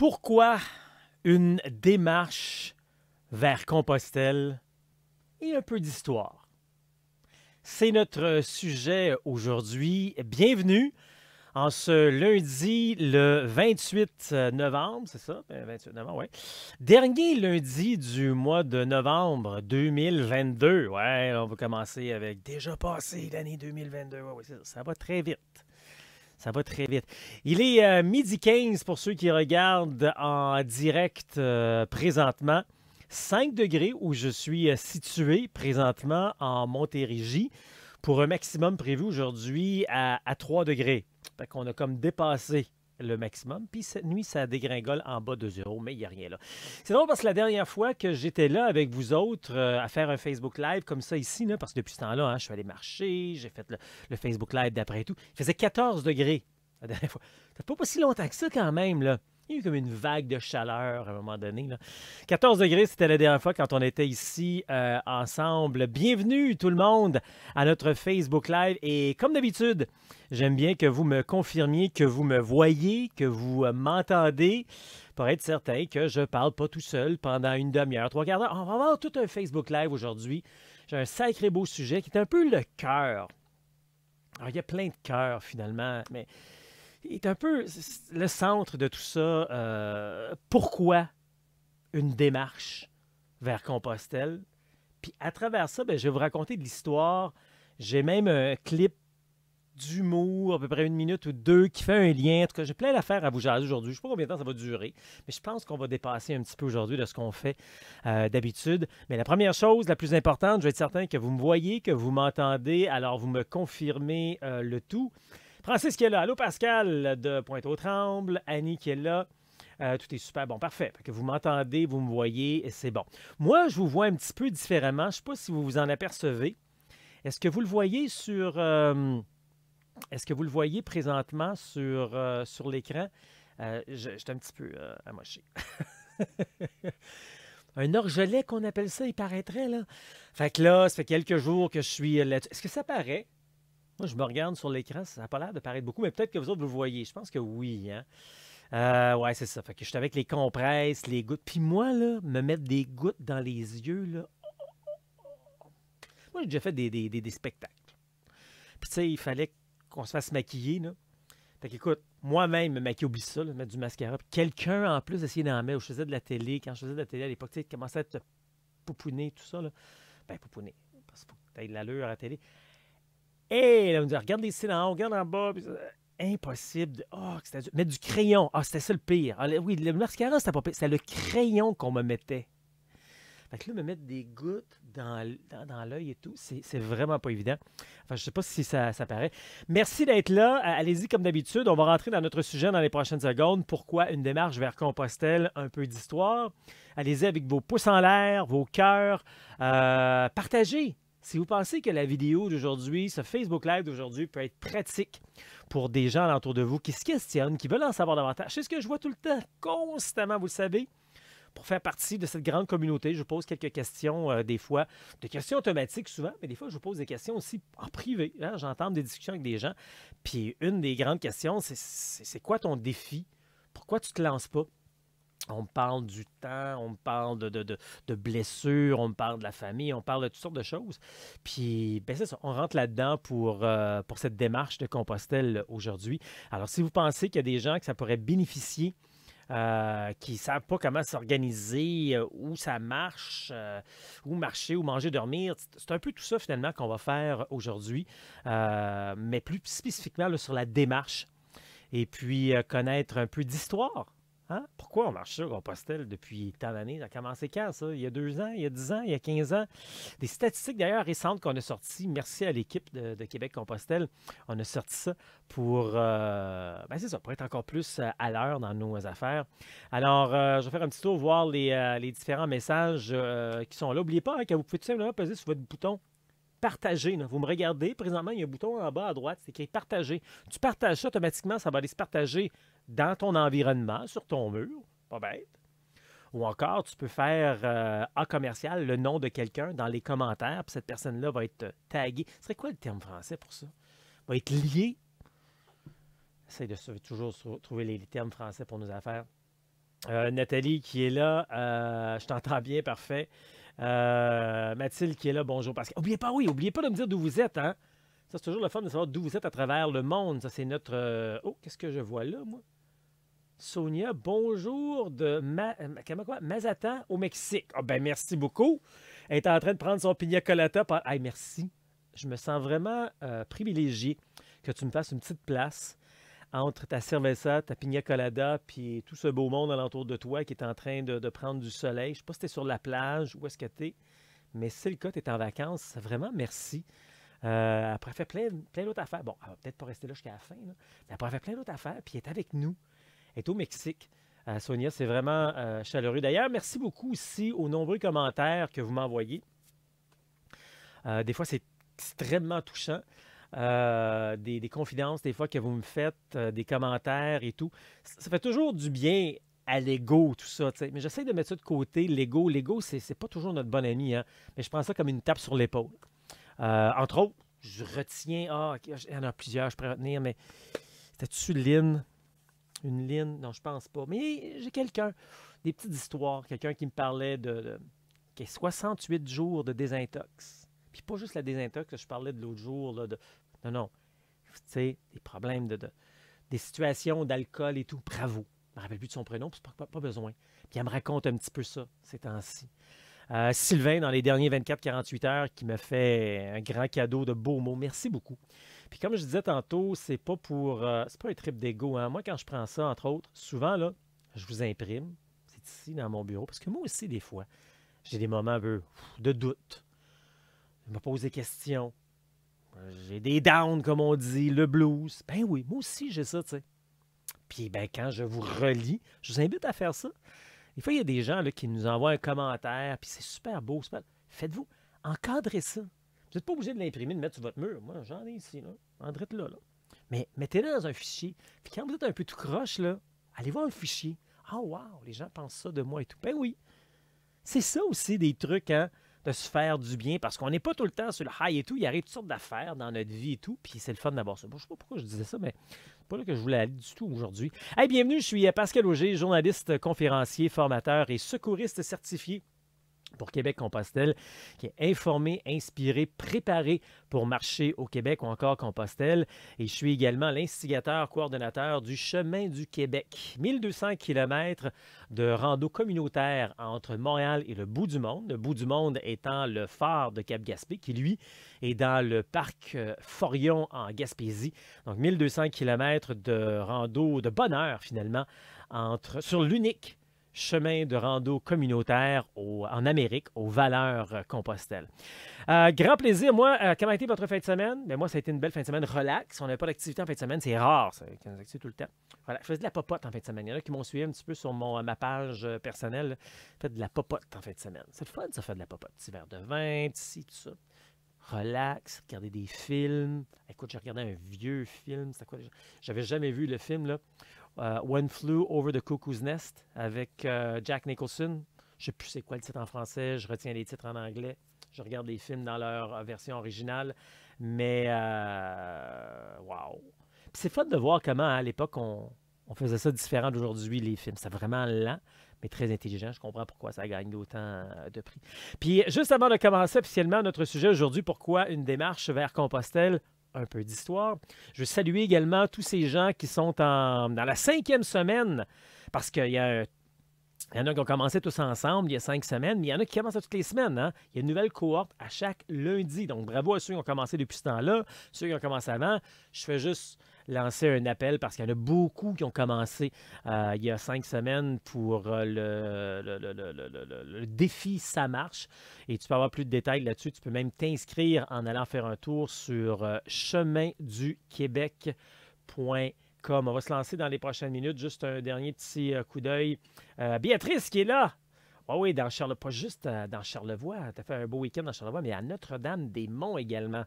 Pourquoi une démarche vers Compostelle et un peu d'histoire? C'est notre sujet aujourd'hui. Bienvenue en ce lundi le 28 novembre, c'est ça? 28 novembre, oui. Dernier lundi du mois de novembre 2022. Ouais, on va commencer avec déjà passé l'année 2022. Ouais, ouais, ça va très vite. Ça va très vite. Il est midi 15 pour ceux qui regardent en direct présentement. 5 degrés où je suis situé présentement en Montérégie pour un maximum prévu aujourd'hui à 3 degrés. Fait qu'on a comme dépassé le maximum. Puis cette nuit, ça dégringole en bas de 0, mais il n'y a rien là. C'est drôle parce que la dernière fois que j'étais là avec vous autres à faire un Facebook Live comme ça ici, là, parce que depuis ce temps-là, hein, je suis allé marcher, j'ai fait le Facebook Live d'après tout. Il faisait 14 degrés la dernière fois. Ça fait pas si longtemps que ça quand même, là. Il y a eu comme une vague de chaleur à un moment donné, là. 14 degrés, c'était la dernière fois quand on était ici ensemble. Bienvenue tout le monde à notre Facebook Live. Et comme d'habitude, j'aime bien que vous me confirmiez, que vous me voyez, que vous m'entendez pour être certain que je ne parle pas tout seul pendant une demi-heure, trois quarts d'heure. On va avoir tout un Facebook Live aujourd'hui. J'ai un sacré beau sujet qui est un peu le cœur. Alors, il y a plein de cœurs finalement, mais il est un peu le centre de tout ça. Pourquoi une démarche vers Compostelle? Puis à travers ça, ben, je vais vous raconter de l'histoire. J'ai même un clip d'humour, à peu près 1 minute ou 2, qui fait un lien. En tout cas, j'ai plein d'affaires à vous jaser aujourd'hui. Je ne sais pas combien de temps ça va durer, mais je pense qu'on va dépasser un petit peu aujourd'hui de ce qu'on fait d'habitude. Mais la première chose, la plus importante, je vais être certain que vous me voyez, que vous m'entendez, alors vous me confirmez le tout. Francis qui est là. Allô Pascal de Pointe-aux-Trembles. Annie qui est là. Tout est super bon. Parfait. Fait que vous m'entendez, vous me voyez, et c'est bon. Moi, je vous vois un petit peu différemment. Je ne sais pas si vous vous en apercevez. Est-ce que vous le voyez sur... est-ce que vous le voyez présentement sur l'écran? J'étais un petit peu amoché. Un orgelet qu'on appelle ça, il paraîtrait, là. Fait que là, ça fait quelques jours que je suis là. Est-ce que ça paraît? Moi, je me regarde sur l'écran, ça n'a pas l'air de paraître beaucoup, mais peut-être que vous autres, vous le voyez. Je pense que oui, hein? Ouais, c'est ça. Fait que je suis avec les compresses, les gouttes. Puis moi, là, me mettre des gouttes dans les yeux, là. Moi, j'ai déjà fait des spectacles. Puis, tu sais, il fallait qu'on se fasse maquiller, là. Fait qu'écoute, moi-même, me maquiller, oublie ça, là, mettre du mascara. Puis quelqu'un, en plus, essayait d'en mettre. Je faisais de la télé. Quand je faisais de la télé à l'époque, tu sais, commençait à te pouponner, tout ça, là. Ben, pouponner. Parce que tu as de l'allure à la télé. Et là, on me dit, regarde les cils en haut, regarde en bas. Puis, impossible. Oh, c'était dur. Mettre du crayon. Ah, c'était ça le pire. Ah, oui, le mascara, c'était pas pire. C'était le crayon qu'on me mettait. Fait que là, me mettre des gouttes dans l'œil et tout, c'est vraiment pas évident. Enfin, je sais pas si ça paraît. Merci d'être là. Allez-y comme d'habitude. On va rentrer dans notre sujet dans les prochaines secondes. Pourquoi une démarche vers Compostelle? Un peu d'histoire. Allez-y avec vos pouces en l'air, vos cœurs. Partagez. Si vous pensez que la vidéo d'aujourd'hui, ce Facebook Live d'aujourd'hui peut être pratique pour des gens alentour de vous qui se questionnent, qui veulent en savoir davantage, c'est ce que je vois tout le temps, constamment, vous le savez. Pour faire partie de cette grande communauté, je vous pose quelques questions des fois, des questions automatiques souvent, mais des fois, je vous pose des questions aussi en privé. Hein? J'entends des discussions avec des gens. Puis une des grandes questions, c'est quoi ton défi? Pourquoi tu ne te lances pas? On me parle du temps, on me parle de blessures, on me parle de la famille, on parle de toutes sortes de choses. Puis, ben c'est ça, on rentre là-dedans pour cette démarche de Compostelle aujourd'hui. Alors, si vous pensez qu'il y a des gens que ça pourrait bénéficier, qui ne savent pas comment s'organiser, où ça marche, où marcher, où manger, dormir. C'est un peu tout ça finalement qu'on va faire aujourd'hui, mais plus spécifiquement là, sur la démarche et puis connaître un peu d'histoire. Hein? Pourquoi on marche sur Compostelle depuis tant d'années? Ça a commencé quand, ça? Il y a 2 ans, il y a 10 ans, il y a 15 ans? Des statistiques d'ailleurs récentes qu'on a sorties. Merci à l'équipe de Québec-Compostelle. On a sorti ça pour, ben c'est ça, pour être encore plus à l'heure dans nos affaires. Alors, je vais faire un petit tour, voir les différents messages qui sont là. N'oubliez pas hein, que vous pouvez tout simplement peser sur votre bouton partager. Là. Vous me regardez, présentement, il y a un bouton en bas à droite, c'est écrit partager. Tu partages ça, automatiquement, ça va aller se partager dans ton environnement, sur ton mur. Pas bête. Ou encore, tu peux faire en commercial le nom de quelqu'un dans les commentaires, puis cette personne-là va être taguée. Ce serait quoi le terme français pour ça? Va être lié. J'essaie de toujours trouver les termes français pour nos affaires. Nathalie qui est là. Je t'entends bien, parfait. Mathilde qui est là, bonjour. Parce que, oubliez pas de me dire d'où vous êtes, hein? Ça, c'est toujours le fun de savoir d'où vous êtes à travers le monde. Ça, c'est notre. Oh, qu'est-ce que je vois là, moi? Sonia, bonjour de Mazatlan au Mexique. Ah ben merci beaucoup. Elle est en train de prendre son pina colada. Hey, merci. Je me sens vraiment privilégié que tu me fasses une petite place entre ta cerveza, ta pina colada, puis tout ce beau monde alentour de toi qui est en train de prendre du soleil. Je ne sais pas si tu es sur la plage, où est-ce que tu es, mais si c'est le cas, tu es en vacances. Vraiment, merci. Après, elle fait plein d'autres affaires. Bon, elle va peut-être pas rester là jusqu'à la fin, là, mais après, elle fait plein d'autres affaires, puis elle est avec nous. Elle est au Mexique. Sonia, c'est vraiment chaleureux. D'ailleurs, merci beaucoup aussi aux nombreux commentaires que vous m'envoyez. Des fois, c'est extrêmement touchant. Des confidences, des fois, que vous me faites, des commentaires et tout. Ça fait toujours du bien à l'ego, tout ça. T'sais. Mais j'essaie de mettre ça de côté, l'ego. L'ego, c'est pas toujours notre bon ami, hein? Mais je prends ça comme une tape sur l'épaule. Entre autres, je retiens... Ah, il y en a plusieurs, je pourrais retenir, mais c'était-tu Lynn? Une Lynn? Non, je pense pas. Mais j'ai quelqu'un, des petites histoires. Quelqu'un qui me parlait de 68 jours de désintox. Puis pas juste la désintox, je parlais de l'autre jour. Là, non, non. Tu sais, des problèmes, des situations d'alcool et tout. Bravo. Je me rappelle plus de son prénom, puis pas besoin. Puis elle me raconte un petit peu ça, ces temps-ci. Sylvain, dans les derniers 24-48 heures, qui me fait un grand cadeau de beaux mots. Merci beaucoup. Puis comme je disais tantôt, c'est pas c'est pas un trip d'ego. Hein. Moi, quand je prends ça, entre autres, souvent, là, je vous imprime. C'est ici, dans mon bureau. Parce que moi aussi, des fois, j'ai des moments un peu de doute. Je me pose des questions. J'ai des downs, comme on dit, le blues. Ben oui, moi aussi, j'ai ça, tu sais. Puis, ben, quand je vous relis, je vous invite à faire ça. Des fois, il y a des gens là, qui nous envoient un commentaire, puis c'est super beau. Super... Faites-vous, encadrez ça. Vous n'êtes pas obligé de l'imprimer, de le mettre sur votre mur. Moi, j'en ai ici, là. Andrette là. Mais mettez-le dans un fichier. Puis quand vous êtes un peu tout croche, là, allez voir le fichier. Ah, wow, les gens pensent ça de moi et tout. Ben oui. C'est ça aussi des trucs, hein, de se faire du bien, parce qu'on n'est pas tout le temps sur le high et tout. Il arrive toutes sortes d'affaires dans notre vie et tout, puis c'est le fun d'avoir ça. Bon, je ne sais pas pourquoi je disais ça, mais c'est pas là que je voulais aller du tout aujourd'hui. Hey, bienvenue, je suis Pascal Auger, journaliste, conférencier, formateur et secouriste certifié pour Québec-Compostelle, qui est informé, inspiré, préparé pour marcher au Québec ou encore Compostelle. Et je suis également l'instigateur, coordonnateur du Chemin du Québec. 1200 km de rando communautaire entre Montréal et le bout du monde. Le bout du monde étant le phare de Cap-Gaspé, qui, lui, est dans le parc Forion en Gaspésie. Donc, 1200 km de rando de bonheur, finalement, sur l'unique chemin de rando communautaire en Amérique, aux Valeurs-Compostelle. Grand plaisir. Moi, comment a été votre fin de semaine? Bien, moi, ça a été une belle fin de semaine relax. On n'a pas d'activité en fin de semaine. C'est rare, ça, qu'on a des activités tout le temps. Voilà, je faisais de la popote en fin de semaine. Il y en a qui m'ont suivi un petit peu sur ma page personnelle. Je fais de la popote en fin de semaine. C'est le fun, ça, faire de la popote. Petit verre de vin, petit ci, tout ça. Relax, regarder des films. Écoute, j'ai regardé un vieux film. C'était quoi déjà? J'avais jamais vu le film, là. One Flew Over the Cuckoo's Nest avec Jack Nicholson. Je ne sais plus c'est quoi le titre en français, je retiens les titres en anglais. Je regarde les films dans leur version originale. Mais, wow! C'est fun de voir comment, à l'époque, on faisait ça différent d'aujourd'hui, les films. C'était vraiment lent, mais très intelligent. Je comprends pourquoi ça gagne d'autant de prix. Puis, juste avant de commencer officiellement notre sujet aujourd'hui, pourquoi une démarche vers Compostelle? Un peu d'histoire. Je veux saluer également tous ces gens qui sont dans la 5e semaine, parce qu'il y en a qui ont commencé tous ensemble il y a 5 semaines, mais il y en a qui commencent à toutes les semaines. Hein? Il y a une nouvelle cohorte à chaque lundi. Donc, bravo à ceux qui ont commencé depuis ce temps-là, ceux qui ont commencé avant. Je fais juste lancer un appel parce qu'il y en a beaucoup qui ont commencé il y a 5 semaines pour le défi Ça marche. Et tu peux avoir plus de détails là-dessus. Tu peux même t'inscrire en allant faire un tour sur cheminduquebec.com. On va se lancer dans les prochaines minutes. Juste un dernier petit coup d'œil. Béatrice qui est là. Oui, dans Charlevoix, pas juste dans Charlevoix. Tu as fait un beau week-end dans Charlevoix, mais à Notre-Dame-des-Monts également.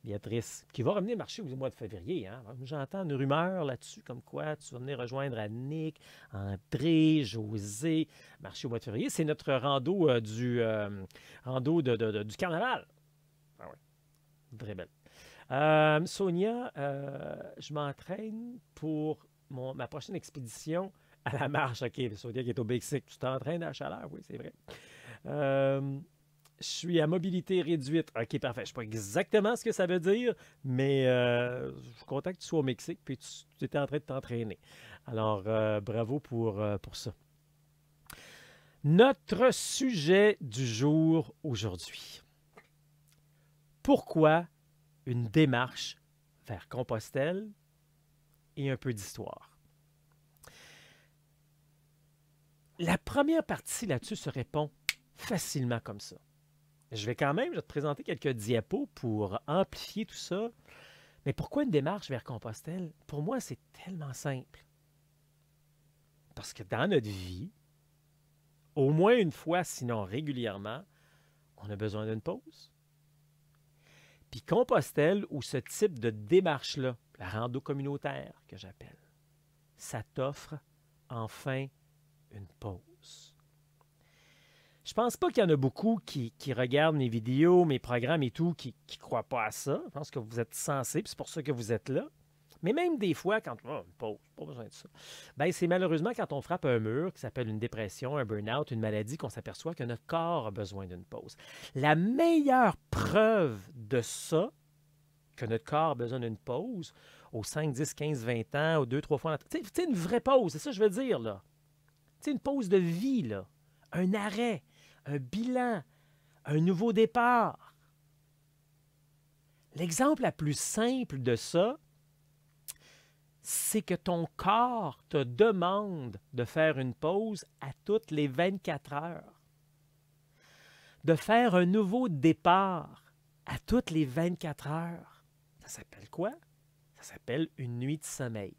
Béatrice, qui va revenir marcher au mois de février. Hein? J'entends une rumeur là-dessus, comme quoi tu vas venir rejoindre Annick, André, José, marcher au mois de février. C'est notre rando du carnaval. Ah oui, très belle. Sonia, je m'entraîne pour ma prochaine expédition À la marche, OK. Sonia qui est au Mexique, tu t'entraînes à la chaleur, oui, c'est vrai. Je suis à mobilité réduite. OK, parfait. Je ne sais pas exactement ce que ça veut dire, mais je suis content que tu sois au Mexique puis tu étais en train de t'entraîner. Alors, bravo pour ça. Notre sujet du jour aujourd'hui. Pourquoi une démarche vers Compostelle et un peu d'histoire? La première partie là-dessus se répond facilement comme ça. Je vais te présenter quelques diapos pour amplifier tout ça. Mais pourquoi une démarche vers Compostelle? Pour moi, c'est tellement simple. Parce que dans notre vie, au moins une fois, sinon régulièrement, on a besoin d'une pause. Puis Compostelle, ou ce type de démarche-là, la rando communautaire que j'appelle, ça t'offre enfin une pause. Je pense pas qu'il y en a beaucoup qui regardent mes vidéos, mes programmes et tout, qui ne croient pas à ça. Je pense que vous êtes sensés, puis c'est pour ça que vous êtes là. Mais même des fois, quand on une pause, pas besoin de ça, ben c'est malheureusement quand on frappe un mur qui s'appelle une dépression, un burn-out, une maladie, qu'on s'aperçoit que notre corps a besoin d'une pause. La meilleure preuve de ça, que notre corps a besoin d'une pause, aux 5, 10, 15, 20 ans, aux 2, 3 fois, tu sais, une vraie pause, c'est ça que je veux dire, là. Tu sais, une pause de vie, là. Un arrêt, un bilan, un nouveau départ. L'exemple la plus simple de ça, c'est que ton corps te demande de faire une pause à toutes les 24 heures. De faire un nouveau départ à toutes les 24 heures. Ça s'appelle quoi? Ça s'appelle une nuit de sommeil.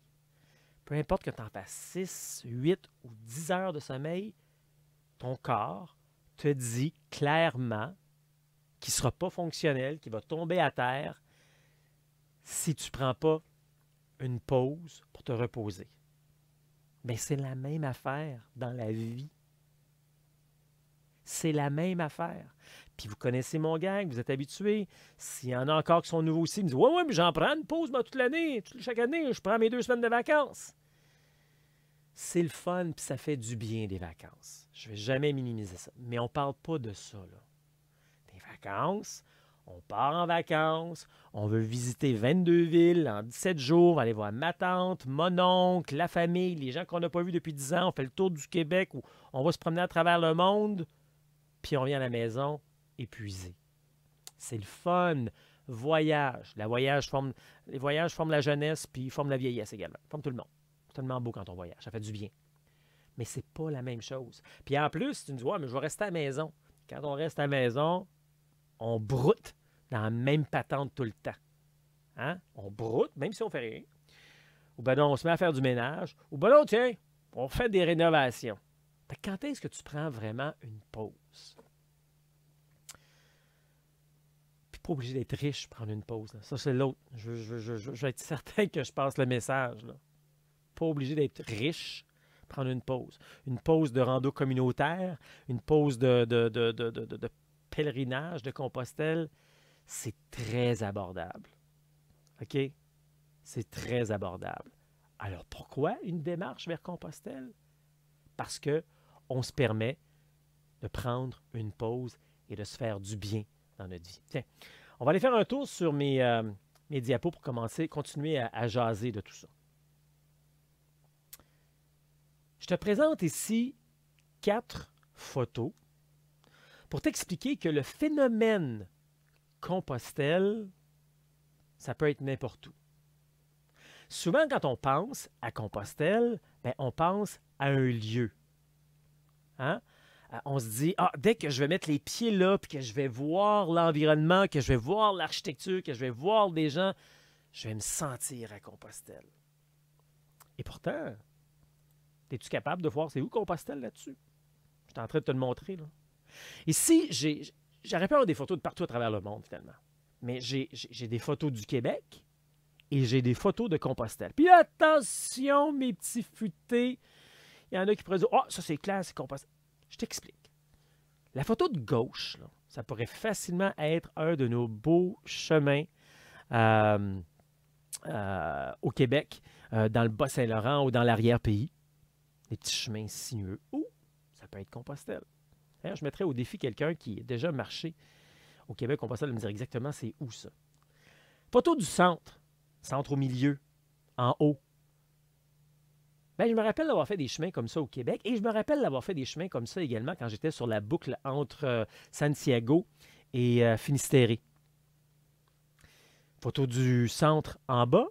Peu importe que tu en fasses 6, 8 ou 10 heures de sommeil, ton corps te dit clairement qu'il ne sera pas fonctionnel, qu'il va tomber à terre si tu ne prends pas une pause pour te reposer. Mais c'est la même affaire dans la vie. C'est la même affaire. Puis vous connaissez mon gang, vous êtes habitués. S'il y en a encore qui sont nouveaux aussi, ils me disent « Ouais, mais j'en prends une pause moi, toute l'année. Chaque année, je prends mes 2 semaines de vacances. » C'est le fun, puis ça fait du bien des vacances. Je ne vais jamais minimiser ça. Mais on ne parle pas de ça, là. Des vacances, on part en vacances, on veut visiter 22 villes en 17 jours, aller voir ma tante, mon oncle, la famille, les gens qu'on n'a pas vus depuis 10 ans, on fait le tour du Québec, ou on va se promener à travers le monde, puis on vient à la maison épuisé. C'est le fun. Voyage. Les voyages forment la jeunesse, puis ils forment la vieillesse également. Ils forment tout le monde. C'est tellement beau quand on voyage. Ça fait du bien. Mais c'est pas la même chose. Puis en plus, tu me dis, ouais, mais je vais rester à la maison. Quand on reste à la maison, on broute dans la même patente tout le temps. Hein? On broute, même si on fait rien. Ou ben non, on se met à faire du ménage. Ou ben non, tiens, on fait des rénovations. Fait que quand est-ce que tu prends vraiment une pause? Puis pas obligé d'être riche pour prendre une pause. Là. Ça, c'est l'autre. Je vais être certain que je passe le message. Là. Pas obligé d'être riche, prendre une pause. Une pause de rando communautaire, une pause de pèlerinage, de Compostelle, c'est très abordable. OK? C'est très abordable. Alors, pourquoi une démarche vers Compostelle? Parce qu'on se permet de prendre une pause et de se faire du bien dans notre vie. Tiens, on va aller faire un tour sur mes diapos pour continuer à jaser de tout ça. Je te présente ici 4 photos pour t'expliquer que le phénomène Compostelle, ça peut être n'importe où. Souvent, quand on pense à Compostelle, ben, on pense à un lieu. Hein? On se dit, dès que je vais mettre les pieds là, puis que je vais voir l'environnement, que je vais voir l'architecture, que je vais voir des gens, je vais me sentir à Compostelle. Et pourtant, es-tu capable de voir c'est où Compostelle là-dessus? Je suis en train de te le montrer. Là. Ici, j'aurais pu avoir des photos de partout à travers le monde, finalement. Mais j'ai des photos du Québec et j'ai des photos de Compostelle. Puis attention, mes petits futés, il y en a qui pourraient dire, ça c'est clair, c'est Compostelle. Je t'explique. La photo de gauche, là, ça pourrait facilement être un de nos beaux chemins au Québec, dans le Bas-Saint-Laurent ou dans l'arrière-pays. des petits chemins sinueux. Ou ça peut être Compostelle. Hein, je mettrais au défi quelqu'un qui a déjà marché au Québec, Compostelle, de me dire exactement c'est où ça. Photo du centre. Centre au milieu, en haut. Ben, je me rappelle d'avoir fait des chemins comme ça au Québec et je me rappelle d'avoir fait des chemins comme ça également quand j'étais sur la boucle entre Santiago et Finistère. Photo du centre en bas.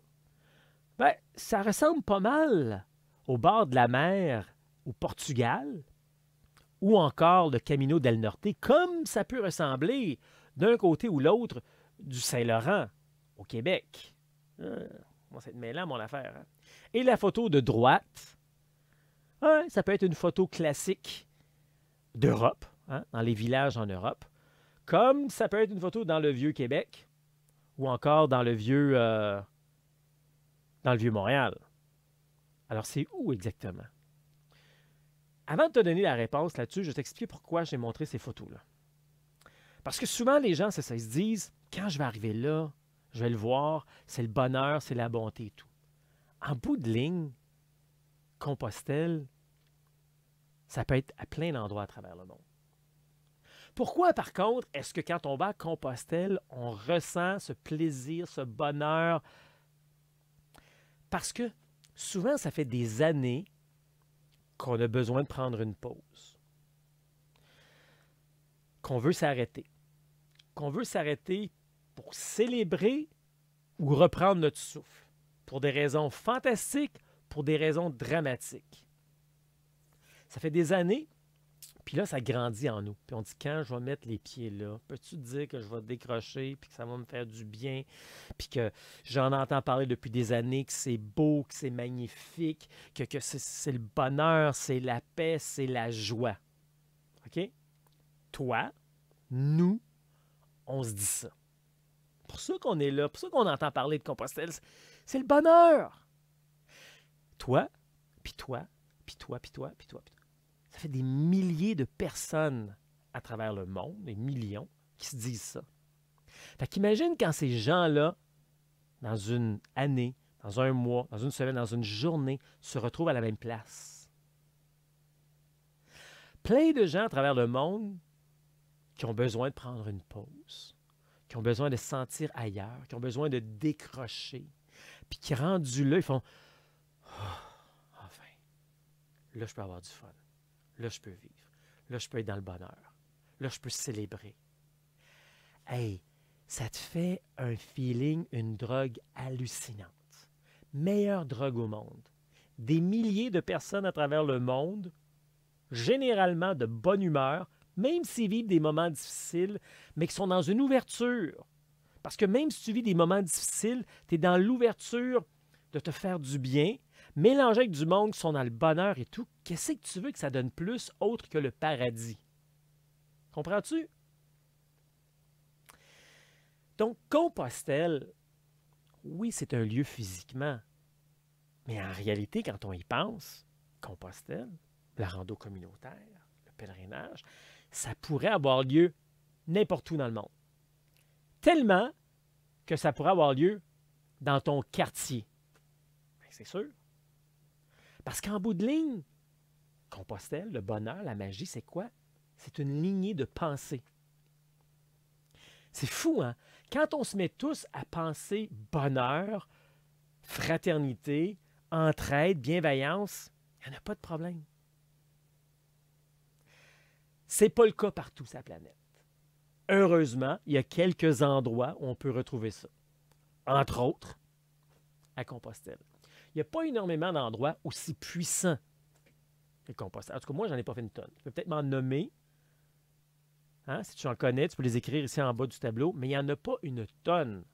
Ben, ça ressemble pas mal au bord de la mer au Portugal ou encore le Camino del Norte, comme ça peut ressembler d'un côté ou l'autre du Saint-Laurent au Québec. Moi, c'est mêlant mon affaire. Hein? Et la photo de droite, ça peut être une photo classique d'Europe, hein, dans les villages en Europe, comme ça peut être une photo dans le Vieux-Québec ou encore dans le Vieux Montréal. Alors, c'est où exactement? Avant de te donner la réponse là-dessus, je vais t'expliquer pourquoi j'ai montré ces photos-là. Parce que souvent, les gens, c'est ça, ils se disent, quand je vais arriver là, je vais le voir, c'est le bonheur, c'est la bonté et tout. En bout de ligne, Compostelle, ça peut être à plein d'endroits à travers le monde. Pourquoi, par contre, est-ce que quand on va à Compostelle, on ressent ce plaisir, ce bonheur? Parce que souvent, ça fait des années qu'on a besoin de prendre une pause, qu'on veut s'arrêter, pour célébrer ou reprendre notre souffle, pour des raisons fantastiques, pour des raisons dramatiques. Ça fait des années, puis là, ça grandit en nous. Puis on dit, quand je vais mettre les pieds là, peux-tu te dire que je vais décrocher, puis que ça va me faire du bien, puis que j'en entends parler depuis des années, que c'est beau, que c'est magnifique, que c'est le bonheur, c'est la paix, c'est la joie. OK? Toi, nous, on se dit ça. Pour ça qu'on est là, pour ça qu'on entend parler de Compostelle, c'est le bonheur. Toi, puis toi, puis toi, puis toi, puis toi, puis toi. Ça fait des milliers de personnes à travers le monde, des millions, qui se disent ça. Fait qu'imagine quand ces gens-là, dans une année, dans un mois, dans une semaine, dans une journée, se retrouvent à la même place. Plein de gens à travers le monde qui ont besoin de prendre une pause, qui ont besoin de se sentir ailleurs, qui ont besoin de décrocher, puis qui, rendus là, ils font « Enfin, là, je peux avoir du fun. Là, je peux vivre. Là, je peux être dans le bonheur. Là, je peux célébrer. » Hey, ça te fait un feeling, une drogue hallucinante. Meilleure drogue au monde. Des milliers de personnes à travers le monde, généralement de bonne humeur, même s'ils vivent des moments difficiles, mais qui sont dans une ouverture. Parce que même si tu vis des moments difficiles, tu es dans l'ouverture de te faire du bien, mélangé avec du monde qui sont dans le bonheur et tout. Qu'est-ce que tu veux que ça donne plus autre que le paradis? Comprends-tu? Donc, Compostelle, oui, c'est un lieu physiquement, mais en réalité, quand on y pense, Compostelle, la rando communautaire, le pèlerinage, ça pourrait avoir lieu n'importe où dans le monde. Tellement que ça pourrait avoir lieu dans ton quartier. Bien, c'est sûr. Parce qu'en bout de ligne, Compostelle, le bonheur, la magie, c'est quoi? C'est une lignée de pensée. C'est fou, hein? Quand on se met tous à penser bonheur, fraternité, entraide, bienveillance, il n'y en a pas de problème. Ce n'est pas le cas partout sur la planète. Heureusement, il y a quelques endroits où on peut retrouver ça. Entre autres, à Compostelle. Il n'y a pas énormément d'endroits aussi puissants que Compostelle. En tout cas, moi, je n'en ai pas fait une tonne. Tu peux peut-être m'en nommer. Hein? Si tu en connais, tu peux les écrire ici en bas du tableau, mais il n'y en a pas une tonne.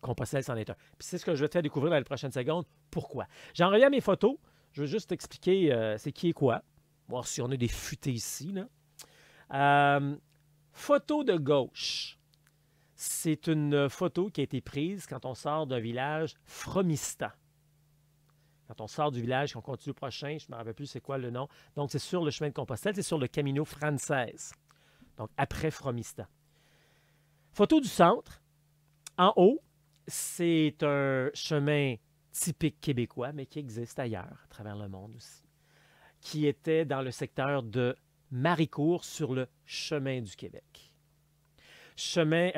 Compostelle, c'en est un. Puis c'est ce que je vais te faire découvrir dans les prochaines secondes. Pourquoi? J'en reviens à mes photos. Je veux juste t'expliquer c'est qui et quoi. Voir si on a des futés ici. Là. Photo de gauche. C'est une photo qui a été prise quand on sort d'un village Fromistan. Quand on sort du village, qu'on continue le prochain, je ne me rappelle plus c'est quoi le nom. Donc, c'est sur le chemin de Compostelle, c'est sur le Camino Frances. Donc, après Fromistan. Photo du centre. En haut, c'est un chemin typique québécois, mais qui existe ailleurs, à travers le monde aussi. qui était dans le secteur de Maricourt sur le chemin du Québec. Chemin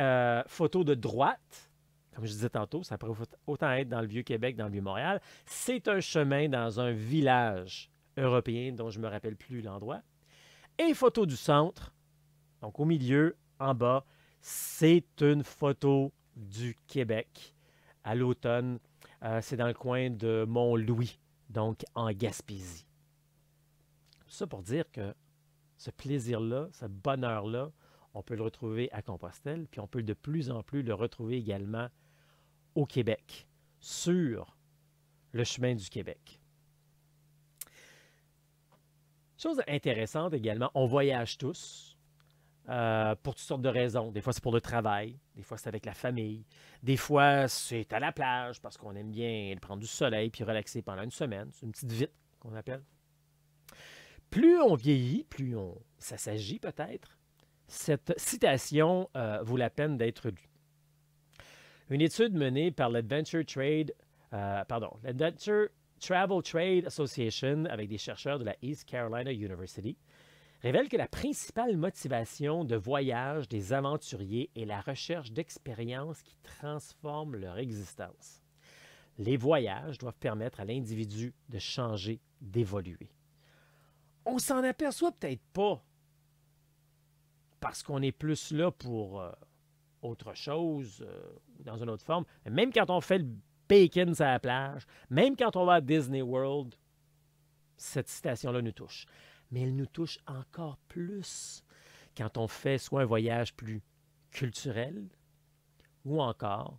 photo de droite, comme je disais tantôt, ça pourrait autant être dans le Vieux-Québec, dans le Vieux-Montréal. C'est un chemin dans un village européen dont je ne me rappelle plus l'endroit. Et photo du centre, donc au milieu, en bas, c'est une photo du Québec à l'automne. C'est dans le coin de Mont-Louis, donc en Gaspésie. Ça pour dire que ce plaisir-là, ce bonheur-là, on peut le retrouver à Compostelle, puis on peut de plus en plus le retrouver également au Québec, sur le chemin du Québec. Chose intéressante également, on voyage tous pour toutes sortes de raisons. Des fois, c'est pour le travail, des fois, c'est avec la famille, des fois, c'est à la plage parce qu'on aime bien prendre du soleil puis relaxer pendant une semaine. C'est une petite vite qu'on appelle. Plus on vieillit, plus on s'assagit peut-être. Cette citation vaut la peine d'être lue. Une étude menée par l'Adventure Travel Trade Association avec des chercheurs de la East Carolina University révèle que la principale motivation de voyage des aventuriers est la recherche d'expériences qui transforment leur existence. Les voyages doivent permettre à l'individu de changer, d'évoluer. On s'en aperçoit peut-être pas parce qu'on est plus là pour autre chose, dans une autre forme. Même quand on fait le bacon sur la plage, même quand on va à Disney World, cette citation-là nous touche. Mais elle nous touche encore plus quand on fait soit un voyage plus culturel ou encore,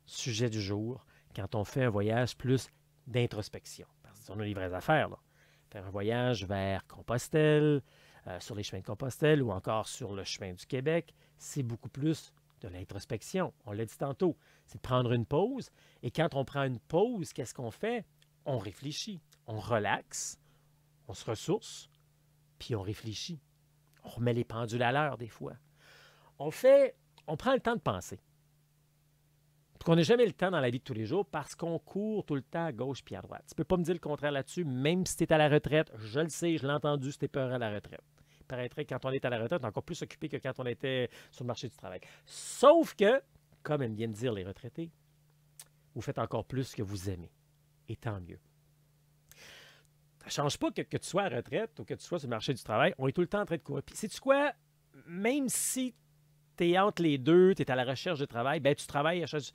sujet du jour, quand on fait un voyage plus d'introspection. Parce qu'on a les vraies affaires, là. Faire un voyage vers Compostelle, sur les chemins de Compostelle ou encore sur le chemin du Québec, c'est beaucoup plus de l'introspection. On l'a dit tantôt, c'est de prendre une pause. Et quand on prend une pause, qu'est-ce qu'on fait? On réfléchit, on relaxe, on se ressource, puis on réfléchit. On remet les pendules à l'heure des fois. On prend le temps de penser. Puis qu'on n'a jamais le temps dans la vie de tous les jours parce qu'on court tout le temps à gauche puis à droite. Tu ne peux pas me dire le contraire là-dessus, même si tu es à la retraite. Je le sais, je l'ai entendu, c'était peur à la retraite. Il paraîtrait que quand on est à la retraite, on est encore plus occupé que quand on était sur le marché du travail. Sauf que, comme aiment bien dire les retraités, vous faites encore plus ce que vous aimez. Et tant mieux. Ça ne change pas que tu sois à la retraite ou que tu sois sur le marché du travail, on est tout le temps en train de courir. Puis, sais-tu quoi? Même si tu es entre les deux, tu es à la recherche de travail, ben tu travailles à la recherche.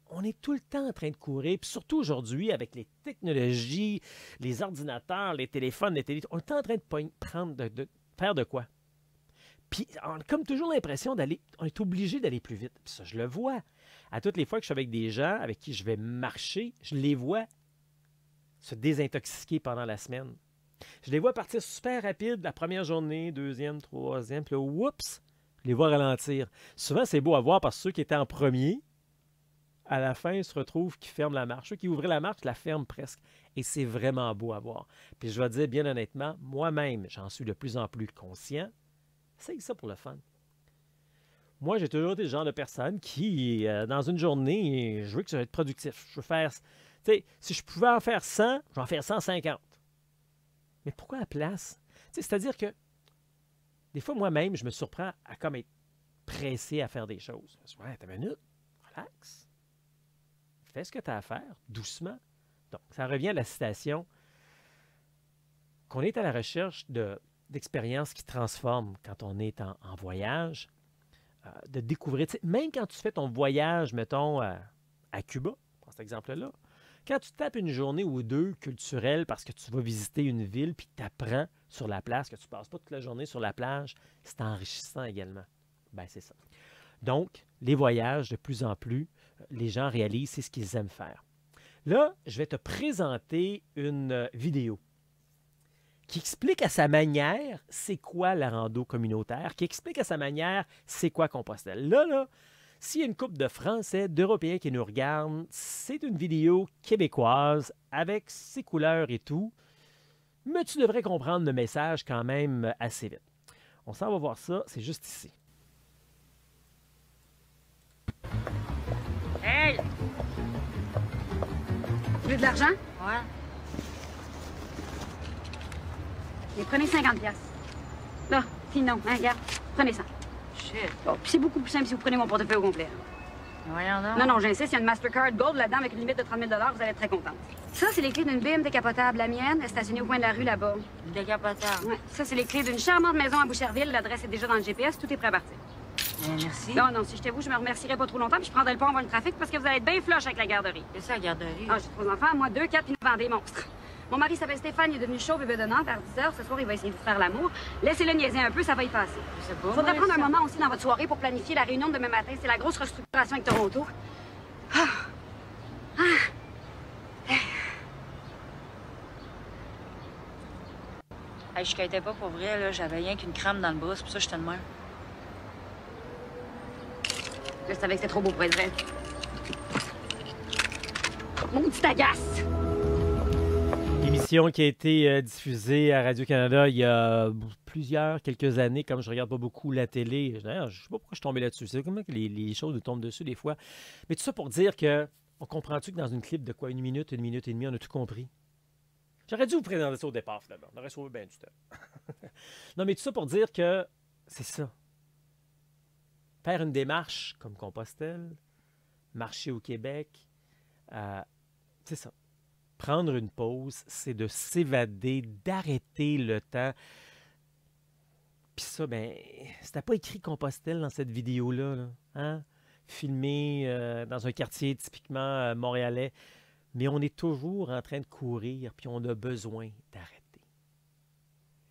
On est tout le temps en train de courir. Puis surtout aujourd'hui, avec les technologies, les ordinateurs, les téléphones, les télé, on est en train de faire de quoi? Puis on a comme toujours l'impression on est obligé d'aller plus vite. Puis ça, je le vois. À toutes les fois que je suis avec des gens avec qui je vais marcher, je les vois se désintoxiquer pendant la semaine. Je les vois partir super rapide la première journée, deuxième, troisième, puis là, oups, je les vois ralentir. Souvent, c'est beau à voir parce que ceux qui étaient en premier, à la fin, ils se retrouvent qui ferment la marche. Ceux qui ouvraient la marche la ferment presque. Et c'est vraiment beau à voir. Puis je vais dire, bien honnêtement, moi-même, j'en suis de plus en plus conscient. C'est ça pour le fun. Moi, j'ai toujours été le genre de personne qui, dans une journée, je veux que ça va être productif. Je veux faire... Tu sais, si je pouvais en faire 100, je vais en faire 150. Mais pourquoi à la place? C'est-à-dire que des fois, moi-même, je me surprends à comme être pressé à faire des choses. Je dis, ouais, t'as une minute, relax. Fais ce que tu as à faire, doucement. Donc, ça revient à la citation qu'on est à la recherche d'expériences qui transforment quand on est en voyage, de découvrir. Même quand tu fais ton voyage, mettons, à Cuba, dans cet exemple-là, quand tu tapes une journée ou deux culturelle parce que tu vas visiter une ville puis tu apprends sur la place, que tu ne passes pas toute la journée sur la plage, c'est enrichissant également. Ben c'est ça. Donc, les voyages, de plus en plus, les gens réalisent, c'est ce qu'ils aiment faire. Là, je vais te présenter une vidéo qui explique à sa manière c'est quoi la rando communautaire, qui explique à sa manière c'est quoi Compostelle. Là, s'il y a une couple de Français, d'Européens qui nous regardent, c'est une vidéo québécoise avec ses couleurs et tout, mais tu devrais comprendre le message quand même assez vite. On s'en va voir ça, c'est juste ici. Hey! Tu veux de l'argent? Ouais. Mais prenez 50 piastres. Là, sinon, hein, regarde, prenez ça. Shit. Bon, puis c'est beaucoup plus simple si vous prenez mon portefeuille au complet. Voyons donc. Non, j'insiste, il y a une Mastercard Gold là-dedans avec une limite de 30 000 vous allez être très contente. Ça, c'est les clés d'une BM décapotable. La mienne est stationnée au coin de la rue là-bas. Décapotable. Ouais. Ça, c'est les clés d'une charmante maison à Boucherville. L'adresse est déjà dans le GPS, tout est prêt à partir. Merci. Non, si j'étais vous, je me remercierais pas trop longtemps, puis je prendrais le pont avant le trafic parce que vous allez être bien flush avec la garderie. C'est ça, garderie. Ah, j'ai 3 enfants, moi 2, 4, puis nous vend des monstres. Mon mari s'appelle Stéphane, il est devenu chauve et bedonnant vers 10 heures. Ce soir, il va essayer de vous faire l'amour. Laissez-le niaiser un peu, ça va y passer. Je sais pas. Faudrait moi, prendre un ça. moment aussi dans votre soirée pour planifier la réunion de demain matin. C'est la grosse restructuration avec Toronto. Hey, je quittais pas pour vrai, là. J'avais rien qu'une crampe dans le bras, c'est pour ça que j'étais de même. Je savais que c'était trop beau pour être vrai. Mon petit agace! Émission qui a été diffusée à Radio-Canada il y a quelques années, comme je regarde pas beaucoup la télé. D'ailleurs, je sais pas pourquoi je suis tombé là-dessus. C'est comment que les choses nous tombent dessus des fois. Mais tout ça pour dire que, on comprend-tu que dans une clip de quoi, 1 minute et demie, on a tout compris? J'aurais dû vous présenter ça au départ, finalement. On aurait sauvé bien du temps. Non, mais tout ça pour dire que c'est ça. Faire une démarche comme Compostelle, marcher au Québec, c'est ça. Prendre une pause, c'est de s'évader, d'arrêter le temps. Puis ça, ben, c'était pas écrit Compostelle dans cette vidéo-là, là, hein? Filmé dans un quartier typiquement montréalais. Mais on est toujours en train de courir, puis on a besoin d'arrêter.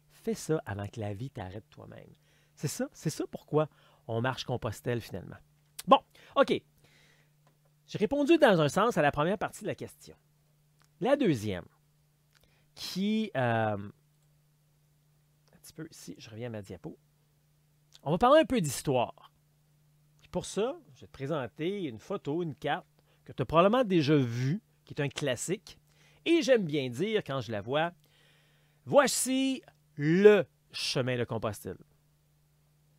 Fais ça avant que la vie t'arrête toi-même. C'est ça pourquoi on marche Compostelle finalement. Bon, OK. J'ai répondu dans un sens à la première partie de la question. La deuxième, qui... un petit peu, si je reviens à ma diapo, on va parler un peu d'histoire. Puis pour ça, je vais te présenter une photo, une carte que tu as probablement déjà vue, qui est un classique. Et j'aime bien dire, quand je la vois, voici le chemin de Compostelle.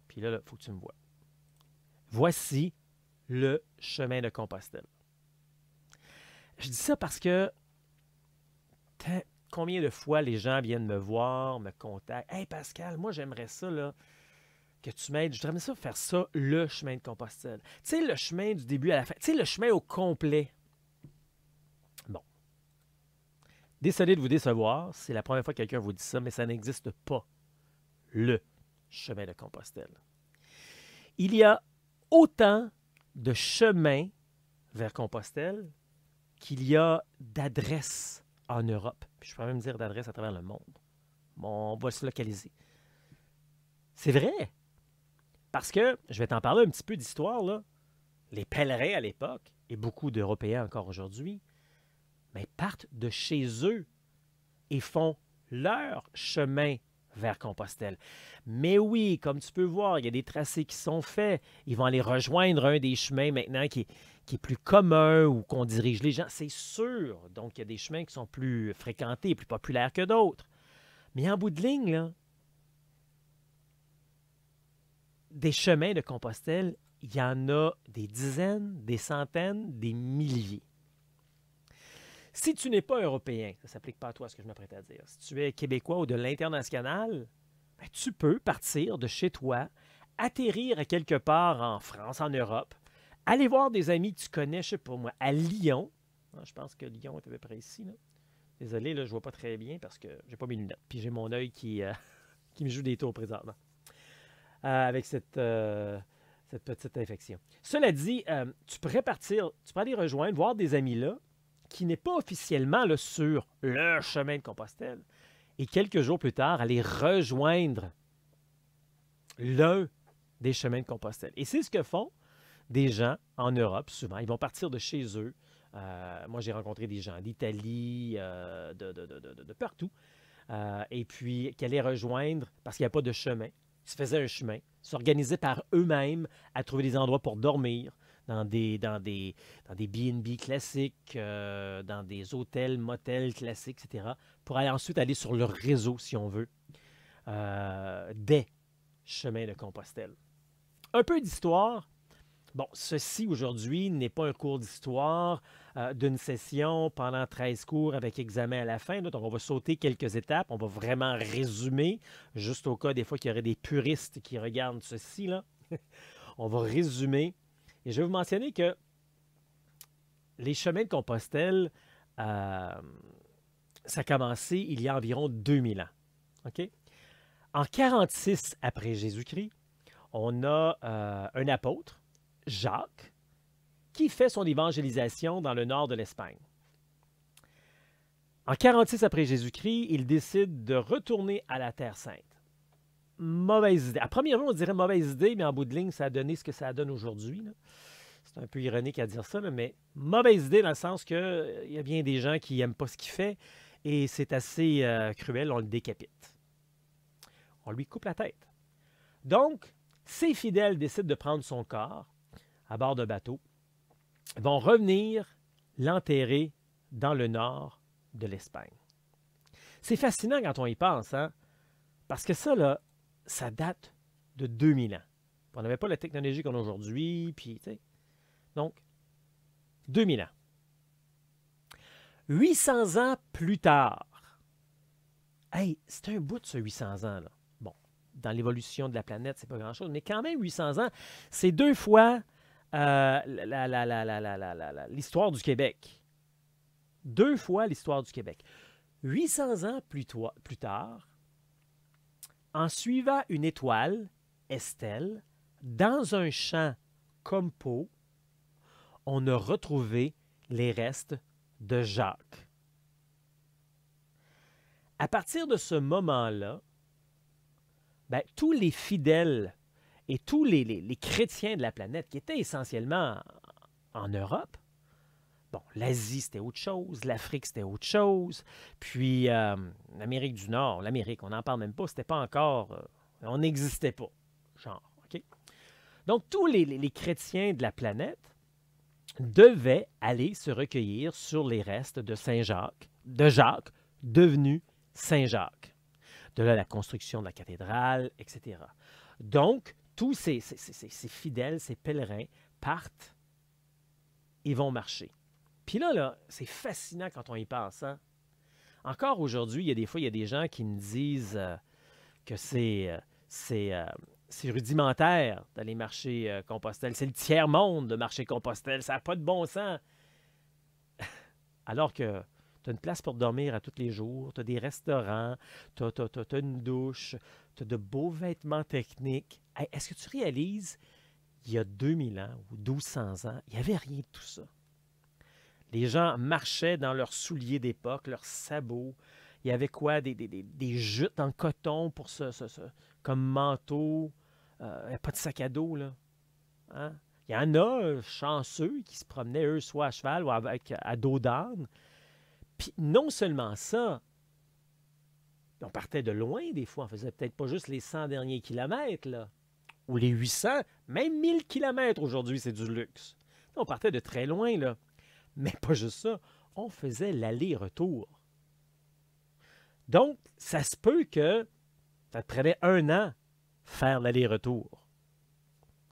Puis là, il faut que tu me vois. Voici le chemin de Compostelle. Je dis ça parce que combien de fois les gens viennent me voir, me contactent. Hey Pascal, moi j'aimerais ça là, que tu m'aides. Je voudrais ça faire ça, le chemin de Compostelle. Tu sais, le chemin du début à la fin. Tu sais, le chemin au complet. Bon. Désolé de vous décevoir. C'est la première fois que quelqu'un vous dit ça, mais ça n'existe pas. Le chemin de Compostelle. Il y a autant de chemins vers Compostelle qu'il y a d'adresses en Europe. Puis je pourrais même dire d'adresses à travers le monde. Bon, on va se localiser. C'est vrai. Parce que, je vais t'en parler un petit peu d'histoire, là. Les pèlerins à l'époque, et beaucoup d'Européens encore aujourd'hui, mais partent de chez eux et font leur chemin vers Compostelle. Mais oui, comme tu peux voir, il y a des tracés qui sont faits. Ils vont aller rejoindre un des chemins maintenant qui est plus commun ou qu'on dirige les gens. C'est sûr. Donc, il y a des chemins qui sont plus fréquentés, plus populaires que d'autres. Mais en bout de ligne, là, des chemins de Compostelle, il y en a des dizaines, des centaines, des milliers. Si tu n'es pas européen, ça ne s'applique pas à toi ce que je m'apprête à dire. Si tu es québécois ou de l'international, ben, tu peux partir de chez toi, atterrir à quelque part en France, en Europe, aller voir des amis que tu connais, je ne sais pas moi, à Lyon. Je pense que Lyon est à peu près ici. Là. Désolé, là, je ne vois pas très bien parce que je n'ai pas mes lunettes. Puis j'ai mon œil qui me joue des tours présentement avec cette petite infection. Cela dit, tu pourrais partir, tu peux aller rejoindre, voir des amis là, qui n'est pas officiellement là, sur le chemin de Compostelle, et quelques jours plus tard, aller rejoindre l'un des chemins de Compostelle. Et c'est ce que font des gens en Europe, souvent. Ils vont partir de chez eux. Moi, j'ai rencontré des gens d'Italie, de partout, et puis qui allaient rejoindre, parce qu'il n'y a pas de chemin, ils se faisaient un chemin, s'organisaient par eux-mêmes à trouver des endroits pour dormir, dans des B&B classiques, dans des hôtels, motels classiques, etc., pour ensuite aller sur leur réseau, si on veut, des chemins de Compostelle. Un peu d'histoire. Bon, ceci aujourd'hui n'est pas un cours d'histoire d'une session pendant 13 cours avec examen à la fin. Là. Donc, on va sauter quelques étapes. On va vraiment résumer, juste au cas des fois qu'il y aurait des puristes qui regardent ceci. Là. On va résumer. Et je vais vous mentionner que les chemins de Compostelle, ça a commencé il y a environ 2000 ans. OK? En 46 après Jésus-Christ, on a un apôtre, Jacques, qui fait son évangélisation dans le nord de l'Espagne. En 46 après Jésus-Christ, il décide de retourner à la Terre Sainte. Mauvaise idée. À première vue, on dirait mauvaise idée, mais en bout de ligne, ça a donné ce que ça donne aujourd'hui. C'est un peu ironique à dire ça, là, mais mauvaise idée dans le sens qu'il y a bien des gens qui n'aiment pas ce qu'il fait et c'est assez cruel, on le décapite. On lui coupe la tête. Donc, ses fidèles décident de prendre son corps à bord d'un bateau, vont revenir l'enterrer dans le nord de l'Espagne. C'est fascinant quand on y pense, hein? Parce que ça, là, ça date de 2000 ans. On n'avait pas la technologie qu'on a aujourd'hui, puis, tu sais. Donc, 2000 ans. 800 ans plus tard. Hey, c'est un bout de ce 800 ans, là. Bon, dans l'évolution de la planète, c'est pas grand-chose, mais quand même, 800 ans, c'est 2 fois l'histoire du Québec. 2 fois l'histoire du Québec. 800 ans plus tard, en suivant une étoile, Estelle, dans un champ comme Pau, on a retrouvé les restes de Jacques. À partir de ce moment-là, ben, tous les fidèles et tous les chrétiens de la planète qui étaient essentiellement en Europe, bon, l'Asie, c'était autre chose, l'Afrique, c'était autre chose, puis l'Amérique du Nord, l'Amérique, on n'en parle même pas, c'était pas encore, on n'existait pas, genre, OK? Donc, tous les chrétiens de la planète devaient aller se recueillir sur les restes de Saint-Jacques, de Jacques, devenu Saint-Jacques. De là, la construction de la cathédrale, etc. Donc, tous ces fidèles, ces pèlerins partent et vont marcher. Puis là, c'est fascinant quand on y pense. Hein? Encore aujourd'hui, il y a des gens qui me disent que c'est rudimentaire d'aller marcher Compostelle. C'est le tiers-monde de marcher Compostelle. Ça n'a pas de bon sens. Alors que tu as une place pour dormir à tous les jours, tu as des restaurants, tu as une douche, tu as de beaux vêtements techniques. Hey, est-ce que tu réalises, il y a 2000 ans ou 1200 ans, il n'y avait rien de tout ça. Les gens marchaient dans leurs souliers d'époque, leurs sabots. Il y avait quoi? Des jutes en coton pour comme manteau. Il n'y a pas de sac à dos, là. Hein? Il y en a chanceux qui se promenaient, eux, soit à cheval ou à dos d'âne. Puis non seulement ça, on partait de loin des fois. On faisait peut-être pas juste les 100 derniers kilomètres, là, ou les 800, même 1000 kilomètres aujourd'hui, c'est du luxe. On partait de très loin, là. Mais pas juste ça, on faisait l'aller-retour. Donc, ça se peut que ça te prenait 1 an faire l'aller-retour.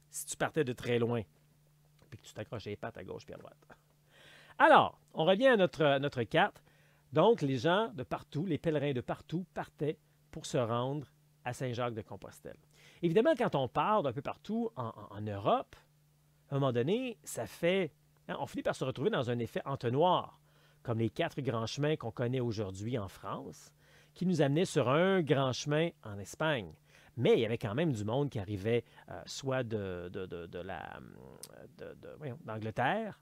Si tu partais de très loin, puis que tu t'accrochais les pattes à gauche et à droite. Alors, on revient à notre carte. Donc, les gens de partout, les pèlerins de partout partaient pour se rendre à Saint-Jacques-de-Compostelle. Évidemment, quand on part d'un peu partout en Europe, à un moment donné, ça fait... Hein, on finit par se retrouver dans un effet entonnoir, comme les 4 grands chemins qu'on connaît aujourd'hui en France, qui nous amenaient sur un grand chemin en Espagne. Mais il y avait quand même du monde qui arrivait soit d'Angleterre,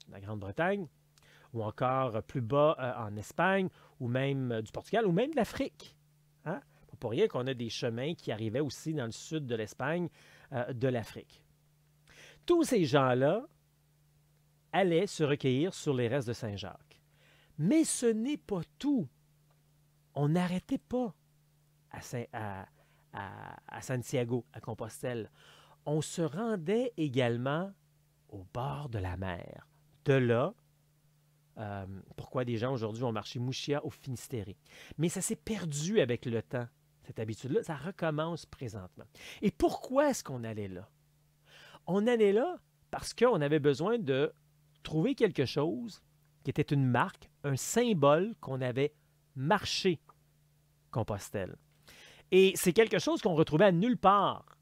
de la Grande-Bretagne, ou encore plus bas en Espagne, ou même du Portugal, ou même de l'Afrique. Hein? Pas pour rien qu'on a des chemins qui arrivaient aussi dans le sud de l'Espagne, de l'Afrique. Tous ces gens-là allaient se recueillir sur les restes de Saint-Jacques. Mais ce n'est pas tout. On n'arrêtait pas à Santiago, à Compostelle. On se rendait également au bord de la mer. De là, pourquoi des gens aujourd'hui vont marcher Mouchia au Finistère. Mais ça s'est perdu avec le temps, cette habitude-là. Ça recommence présentement. Et pourquoi est-ce qu'on allait là? On allait là parce qu'on avait besoin de trouver quelque chose qui était une marque, un symbole qu'on avait marché Compostelle. Et c'est quelque chose qu'on retrouvait à nulle part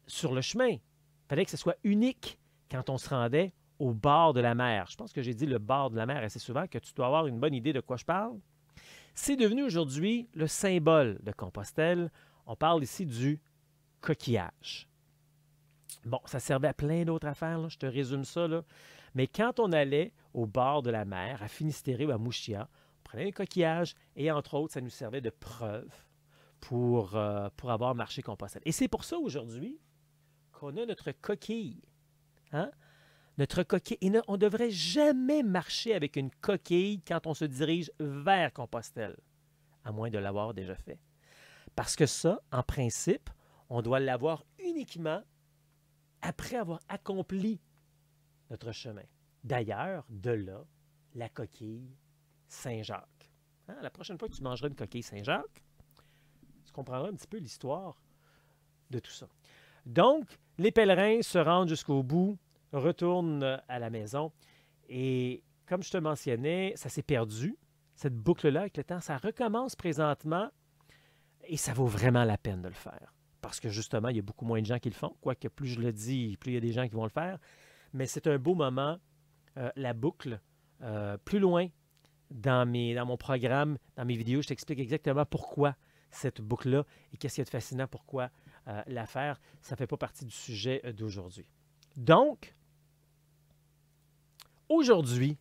sur le chemin. Il fallait que ce soit unique quand on se rendait au bord de la mer. Je pense que j'ai dit le bord de la mer assez souvent, que tu dois avoir une bonne idée de quoi je parle. C'est devenu aujourd'hui le symbole de Compostelle. On parle ici du coquillage. Bon, ça servait à plein d'autres affaires, là, je te résume ça. Là. Mais quand on allait au bord de la mer, à Finistéré ou à Mouchia, on prenait un coquillage et entre autres, ça nous servait de preuve pour avoir marché Compostelle. Et c'est pour ça aujourd'hui qu'on a notre coquille. Hein? Notre coquille. Et on ne devrait jamais marcher avec une coquille quand on se dirige vers Compostelle, à moins de l'avoir déjà fait. Parce que ça, en principe, on doit l'avoir uniquement après avoir accompli notre chemin. D'ailleurs, de là, la coquille Saint-Jacques. Hein? La prochaine fois que tu mangeras une coquille Saint-Jacques, tu comprendras un petit peu l'histoire de tout ça. Donc, les pèlerins se rendent jusqu'au bout, retournent à la maison et, comme je te mentionnais, ça s'est perdu. Cette boucle-là, avec le temps, ça recommence présentement et ça vaut vraiment la peine de le faire. Parce que justement, il y a beaucoup moins de gens qui le font. Quoique plus je le dis, plus il y a des gens qui vont le faire. Mais c'est un beau moment, la boucle. Plus loin, dans mon programme, dans mes vidéos, je t'explique exactement pourquoi cette boucle-là et qu'est-ce qu'il y a de fascinant, pourquoi la faire. Ça ne fait pas partie du sujet d'aujourd'hui. Donc, aujourd'hui,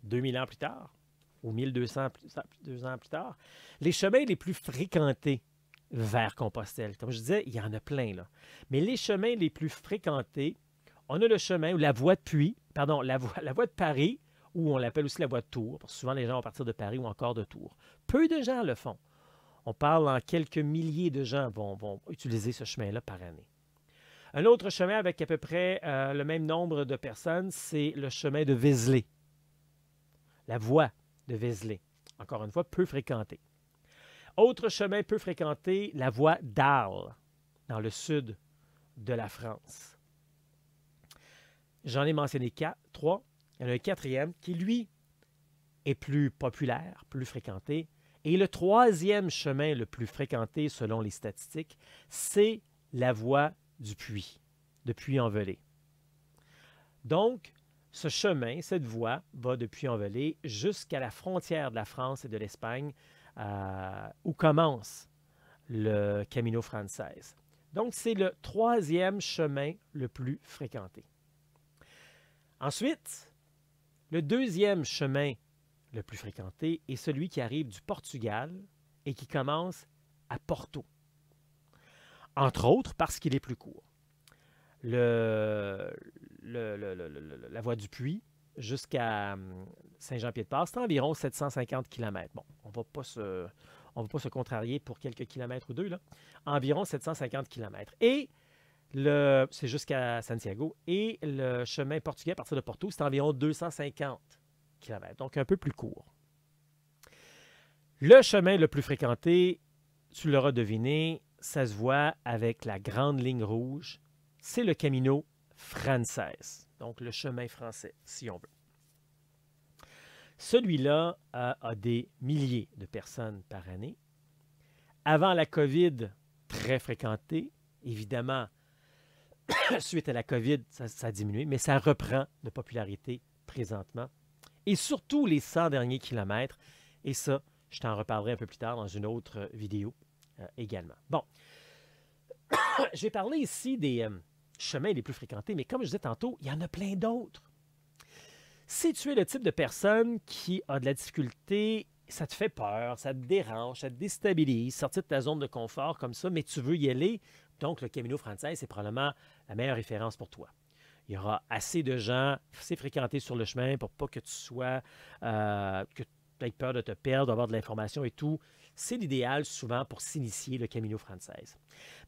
2000 ans plus tard, ou 1200 ans plus tard, les chemins les plus fréquentés vers Compostelle. Comme je disais, il y en a plein, là. Mais les chemins les plus fréquentés, on a le chemin ou la voie de Paris, ou on l'appelle aussi la voie de Tours, parce que souvent les gens vont partir de Paris ou encore de Tours. Peu de gens le font. On parle en quelques milliers de gens vont utiliser ce chemin-là par année. Un autre chemin avec à peu près le même nombre de personnes, c'est le chemin de Vézelay. La voie de Vézelay. Encore une fois, peu fréquentée. Autre chemin peu fréquenté, la voie d'Arles, dans le sud de la France. J'en ai mentionné 3. Il y en a un quatrième qui, lui, est plus populaire, plus fréquenté. Et le troisième chemin le plus fréquenté, selon les statistiques, c'est la voie du Puy, de Puy-en-Velay. Donc, ce chemin, cette voie, va de Puy-en-Velay jusqu'à la frontière de la France et de l'Espagne, où commence le Camino Frances. Donc, c'est le troisième chemin le plus fréquenté. Ensuite, le deuxième chemin le plus fréquenté est celui qui arrive du Portugal et qui commence à Porto. Entre autres parce qu'il est plus court. La voie du Puy jusqu'à Saint-Jean-Pied-de-Port, c'est environ 750 km. Bon, on ne va pas se contrarier pour quelques kilomètres ou deux, là. Environ 750 km. Et c'est jusqu'à Santiago. Et le chemin portugais à partir de Porto, c'est environ 250 km, donc un peu plus court. Le chemin le plus fréquenté, tu l'auras deviné, ça se voit avec la grande ligne rouge, c'est le Camino Frances, donc le chemin français, si on veut. Celui-là a des milliers de personnes par année. Avant la COVID, très fréquenté. Évidemment, suite à la COVID, ça a diminué, mais ça reprend de popularité présentement. Et surtout les 100 derniers kilomètres. Et ça, je t'en reparlerai un peu plus tard dans une autre vidéo également. Bon, j'ai parlé ici des chemins les plus fréquentés, mais comme je disais tantôt, il y en a plein d'autres. Si tu es le type de personne qui a de la difficulté, ça te fait peur, ça te dérange, ça te déstabilise, sortir de ta zone de confort comme ça, mais tu veux y aller, donc le Camino Frances est probablement la meilleure référence pour toi. Il y aura assez de gens, assez fréquentés sur le chemin pour pas que tu sois, que tu aies peur de te perdre, d'avoir de l'information et tout. C'est l'idéal souvent pour s'initier le Camino Frances.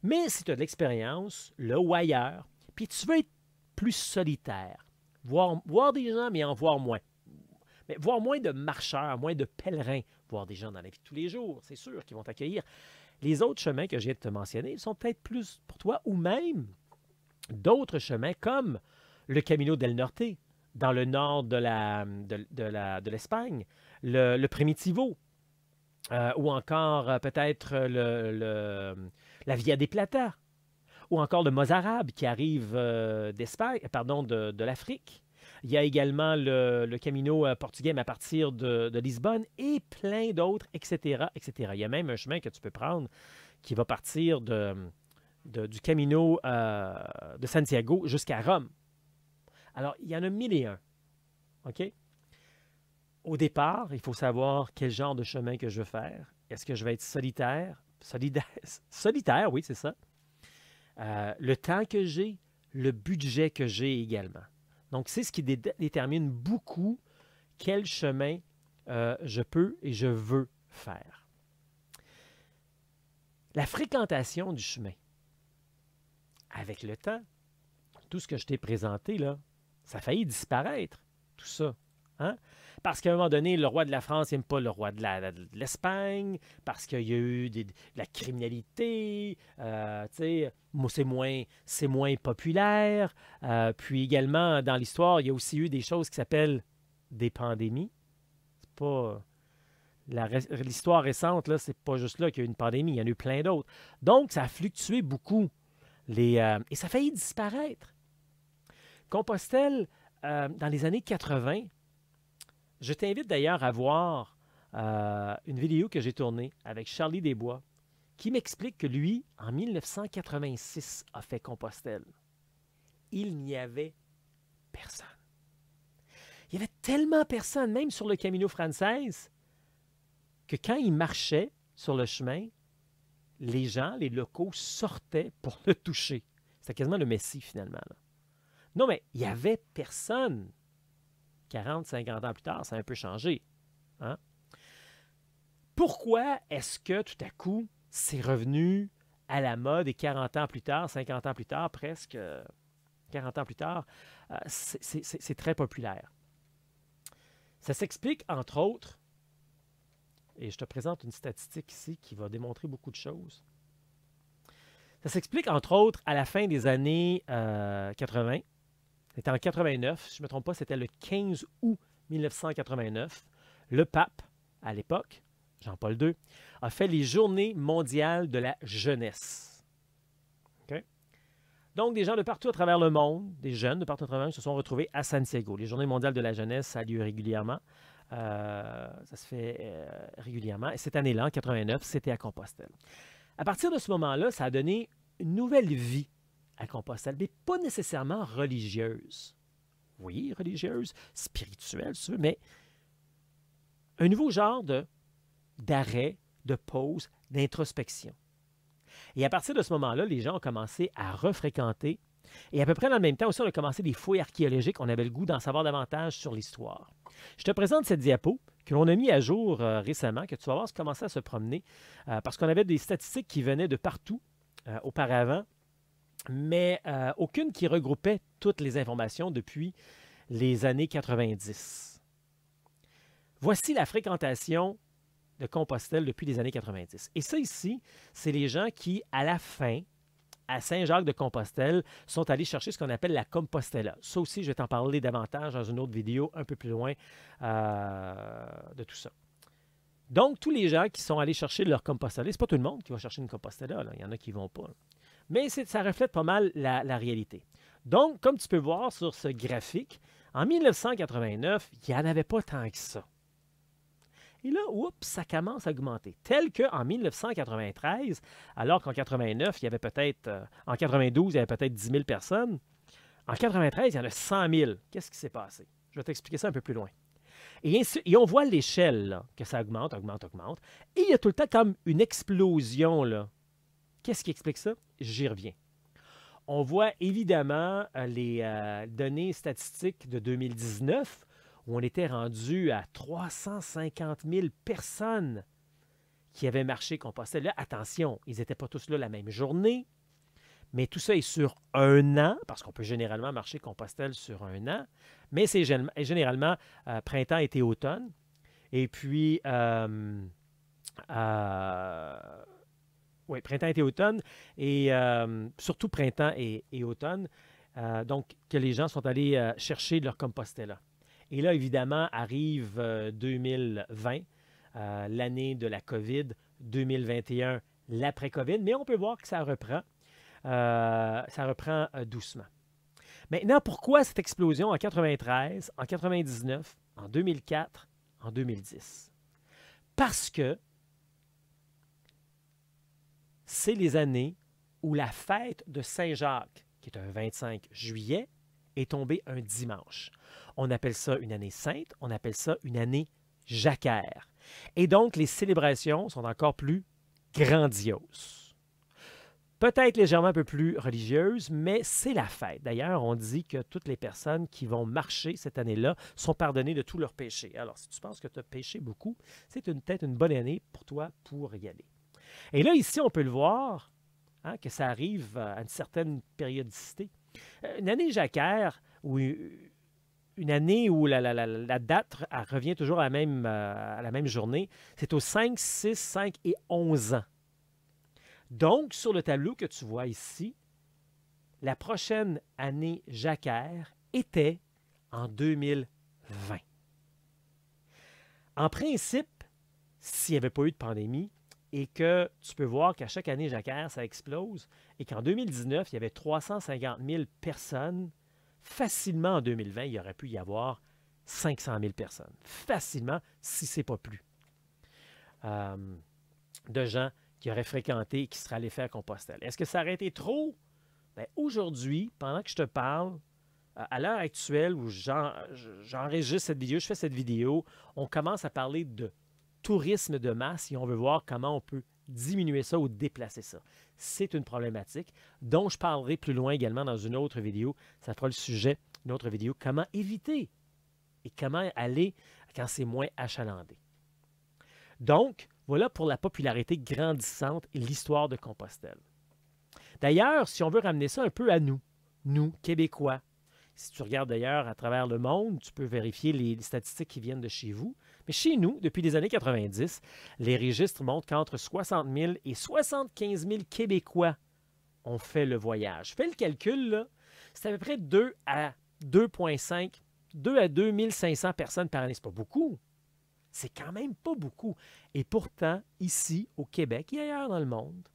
Mais si tu as de l'expérience, là ou ailleurs, puis tu veux être plus solitaire, voir des gens, mais en voir moins. Mais voir moins de marcheurs, moins de pèlerins, voir des gens dans la vie de tous les jours, c'est sûr qu'ils vont t'accueillir. Les autres chemins que je viens de te mentionner sont peut-être plus pour toi, ou même d'autres chemins comme le Camino del Norte, dans le nord de l'Espagne, le Primitivo, ou encore peut-être la Via des Plata, ou encore le Mozarabe qui arrive d'Espagne, pardon, de l'Afrique. Il y a également le Camino portugais, mais à partir de Lisbonne, et plein d'autres, etc., etc. Il y a même un chemin que tu peux prendre qui va partir du Camino de Santiago jusqu'à Rome. Alors, il y en a 1001. OK? Au départ, il faut savoir quel genre de chemin que je veux faire. Est-ce que je vais être solitaire? Solitaire, oui, c'est ça. Le temps que j'ai, le budget que j'ai également. Donc, c'est ce qui détermine beaucoup quel chemin je peux et je veux faire. La fréquentation du chemin. Avec le temps, tout ce que je t'ai présenté, là, ça a failli disparaître, tout ça. Hein? Parce qu'à un moment donné, le roi de la France n'aime pas le roi de l'Espagne, parce qu'il y a eu de la criminalité, c'est moins populaire. Puis également, dans l'histoire, il y a aussi eu des choses qui s'appellent des pandémies. C'est pas... L'histoire récente, là, c'est pas juste là qu'il y a eu une pandémie, il y en a eu plein d'autres. Donc, ça a fluctué beaucoup. Et ça a failli disparaître. Compostelle, dans les années 80, je t'invite d'ailleurs à voir une vidéo que j'ai tournée avec Charlie Desbois qui m'explique que lui, en 1986, a fait Compostelle. Il n'y avait personne. Il y avait tellement personne, même sur le Camino Frances, que quand il marchait sur le chemin, les gens, les locaux sortaient pour le toucher. C'était quasiment le Messie, finalement. Là. Non, mais il n'y avait personne. 40, 50 ans plus tard, ça a un peu changé. Hein? Pourquoi est-ce que, tout à coup, c'est revenu à la mode et 40 ans plus tard, 50 ans plus tard, presque 40 ans plus tard, c'est très populaire? Ça s'explique, entre autres, et je te présente une statistique ici qui va démontrer beaucoup de choses. Ça s'explique, entre autres, à la fin des années 80. C'était en 89, si je ne me trompe pas, c'était le 15 août 1989. Le pape, à l'époque, Jean-Paul II, a fait les Journées mondiales de la jeunesse. Okay? Donc, des gens de partout à travers le monde, des jeunes de partout à travers le monde, se sont retrouvés à Santiago. Les Journées mondiales de la jeunesse, ça a lieu régulièrement. Ça se fait régulièrement. Et cette année-là, en 89, c'était à Compostelle. À partir de ce moment-là, ça a donné une nouvelle vie à Compostelle, mais pas nécessairement religieuse. Oui, religieuse, spirituelle, si tu veux, mais un nouveau genre d'arrêt, de pause, d'introspection. Et à partir de ce moment-là, les gens ont commencé à refréquenter. Et à peu près dans le même temps aussi, on a commencé des fouilles archéologiques. On avait le goût d'en savoir davantage sur l'histoire. Je te présente cette diapo que l'on a mis à jour récemment, que tu vas voir commencer à se promener, parce qu'on avait des statistiques qui venaient de partout auparavant, mais aucune qui regroupait toutes les informations depuis les années 90. Voici la fréquentation de Compostelle depuis les années 90. Et ça ici, c'est les gens qui, à la fin, à Saint-Jacques-de-Compostelle, sont allés chercher ce qu'on appelle la Compostela. Ça aussi, je vais t'en parler davantage dans une autre vidéo un peu plus loin de tout ça. Donc, tous les gens qui sont allés chercher leur Compostela, c'est pas tout le monde qui va chercher une Compostela, là. Il y en a qui ne vont pas. Mais ça reflète pas mal la réalité. Donc, comme tu peux voir sur ce graphique, en 1989, il n'y en avait pas tant que ça. Et là, oups, ça commence à augmenter. Tel qu'en 1993, alors qu'en 89, il y avait peut-être, en 92, il y avait peut-être 10 000 personnes. En 93, il y en a 100 000. Qu'est-ce qui s'est passé? Je vais t'expliquer ça un peu plus loin. Et on voit l'échelle, là, que ça augmente, augmente, augmente. Et il y a tout le temps comme une explosion, là. Qu'est-ce qui explique ça? J'y reviens. On voit évidemment les données statistiques de 2019, où on était rendu à 350 000 personnes qui avaient marché Compostelle. Là, attention, ils n'étaient pas tous là la même journée, mais tout ça est sur un an, parce qu'on peut généralement marcher Compostelle sur un an, mais c'est généralement printemps, été, automne. Et puis, Oui, printemps, été, automne, et surtout printemps et automne. Donc, que les gens sont allés chercher leur Compostela. Et là, évidemment, arrive 2020, l'année de la COVID, 2021, l'après-COVID, mais on peut voir que ça reprend. Ça reprend doucement. Maintenant, pourquoi cette explosion en 93, en 99, en 2004, en 2010? Parce que c'est les années où la fête de Saint-Jacques, qui est un 25 juillet, est tombée un dimanche. On appelle ça une année sainte, on appelle ça une année jacquaire. Et donc, les célébrations sont encore plus grandioses. Peut-être légèrement un peu plus religieuses, mais c'est la fête. D'ailleurs, on dit que toutes les personnes qui vont marcher cette année-là sont pardonnées de tous leurs péchés. Alors, si tu penses que tu as péché beaucoup, c'est peut-être une bonne année pour toi pour y aller. Et là, ici, on peut le voir, hein, que ça arrive à une certaine périodicité. Une année jacquaire, ou une année où la date revient toujours à la même journée, c'est aux 5, 6, 5 et 11 ans. Donc, sur le tableau que tu vois ici, la prochaine année jacquaire était en 2020. En principe, s'il n'y avait pas eu de pandémie, et que tu peux voir qu'à chaque année jacquaire, ça explose, et qu'en 2019, il y avait 350 000 personnes, facilement en 2020, il y aurait pu y avoir 500 000 personnes. Facilement, si ce n'est pas plus. De gens qui auraient fréquenté et qui seraient allés faire Compostelle. Est-ce que ça aurait été trop? Bien, aujourd'hui, pendant que je te parle, à l'heure actuelle où j'enregistre cette vidéo, je fais cette vidéo, on commence à parler de tourisme de masse et on veut voir comment on peut diminuer ça ou déplacer ça. C'est une problématique dont je parlerai plus loin également dans une autre vidéo. Ça fera le sujet d'une autre vidéo, comment éviter et comment aller quand c'est moins achalandé. Donc, voilà pour la popularité grandissante et l'histoire de Compostelle. D'ailleurs, si on veut ramener ça un peu à nous, Québécois, si tu regardes d'ailleurs à travers le monde, tu peux vérifier les statistiques qui viennent de chez vous. Mais chez nous, depuis les années 90, les registres montrent qu'entre 60 000 et 75 000 Québécois ont fait le voyage. Fais le calcul, là, c'est à peu près 2 à 2,5, 2 à 2 500 personnes par année. C'est pas beaucoup. C'est quand même pas beaucoup. Et pourtant, ici, au Québec et ailleurs dans le monde,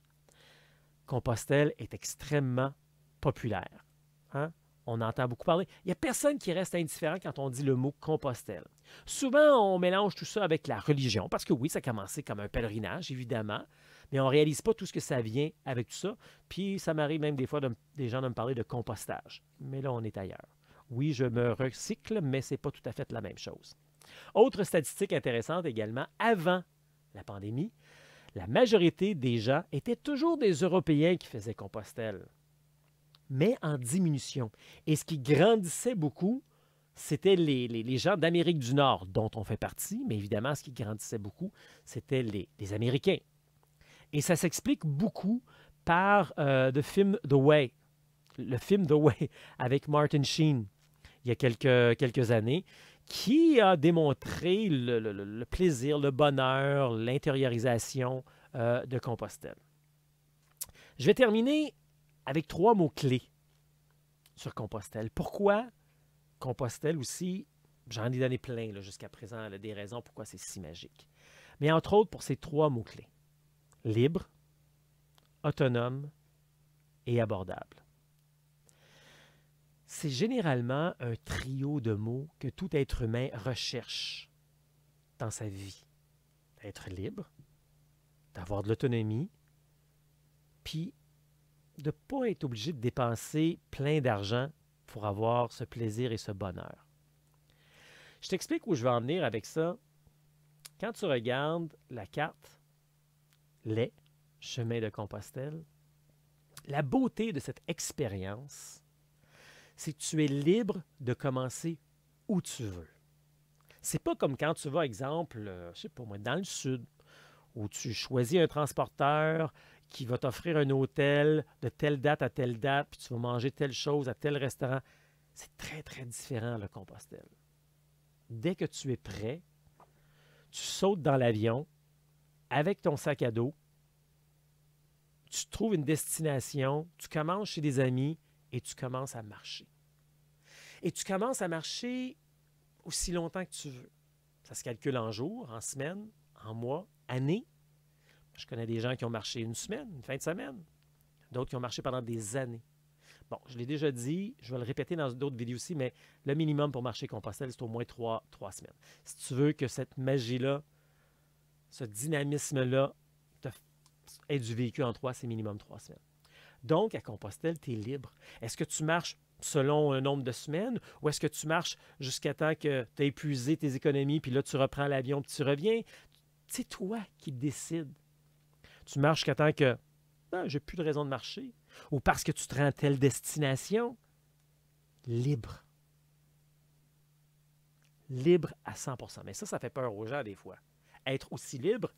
Compostelle est extrêmement populaire. Hein? On entend beaucoup parler. Il n'y a personne qui reste indifférent quand on dit le mot Compostelle. Souvent, on mélange tout ça avec la religion, parce que oui, ça a commencé comme un pèlerinage, évidemment, mais on ne réalise pas tout ce que ça vient avec tout ça. Puis, ça m'arrive même des fois des gens de me parler de compostage. Mais là, on est ailleurs. Oui, je me recycle, mais ce n'est pas tout à fait la même chose. Autre statistique intéressante également, avant la pandémie, la majorité des gens étaient toujours des Européens qui faisaient Compostelle, mais en diminution. Et ce qui grandissait beaucoup, c'était les gens d'Amérique du Nord, dont on fait partie, mais évidemment, ce qui grandissait beaucoup, c'était les Américains. Et ça s'explique beaucoup par le film The Way, avec Martin Sheen, il y a quelques années, qui a démontré le plaisir, le bonheur, l'intériorisation de Compostelle. Je vais terminer avec 3 mots-clés sur Compostelle. Pourquoi Compostelle aussi? J'en ai donné plein jusqu'à présent, des raisons pourquoi c'est si magique. Mais entre autres pour ces 3 mots-clés. Libre, autonome et abordable. C'est généralement un trio de mots que tout être humain recherche dans sa vie. D'être libre, d'avoir de l'autonomie, puis de ne pas être obligé de dépenser plein d'argent pour avoir ce plaisir et ce bonheur. Je t'explique où je veux en venir avec ça. Quand tu regardes la carte, les chemins de Compostelle, la beauté de cette expérience, c'est que tu es libre de commencer où tu veux. C'est pas comme quand tu vas, exemple, je sais pas moi, dans le sud, où tu choisis un transporteur qui va t'offrir un hôtel de telle date à telle date, puis tu vas manger telle chose à tel restaurant. C'est très, très différent, le Compostelle. Dès que tu es prêt, tu sautes dans l'avion avec ton sac à dos, tu trouves une destination, tu commences chez des amis et tu commences à marcher. Et tu commences à marcher aussi longtemps que tu veux. Ça se calcule en jours, en semaines, en mois, années. Je connais des gens qui ont marché une semaine, une fin de semaine. D'autres qui ont marché pendant des années. Bon, je l'ai déjà dit, je vais le répéter dans d'autres vidéos aussi, mais le minimum pour marcher Compostelle, c'est au moins 3 semaines. Si tu veux que cette magie-là, ce dynamisme-là, ait du vécu en toi, c'est minimum 3 semaines. Donc, à Compostelle, tu es libre. Est-ce que tu marches selon un nombre de semaines ou est-ce que tu marches jusqu'à temps que tu as épuisé tes économies puis là, tu reprends l'avion puis tu reviens? C'est toi qui décides. Tu marches jusqu'à temps que j'ai plus de raison de marcher ou parce que tu te rends à telle destination. Libre. Libre à 100%. Mais ça fait peur aux gens des fois. Être aussi libre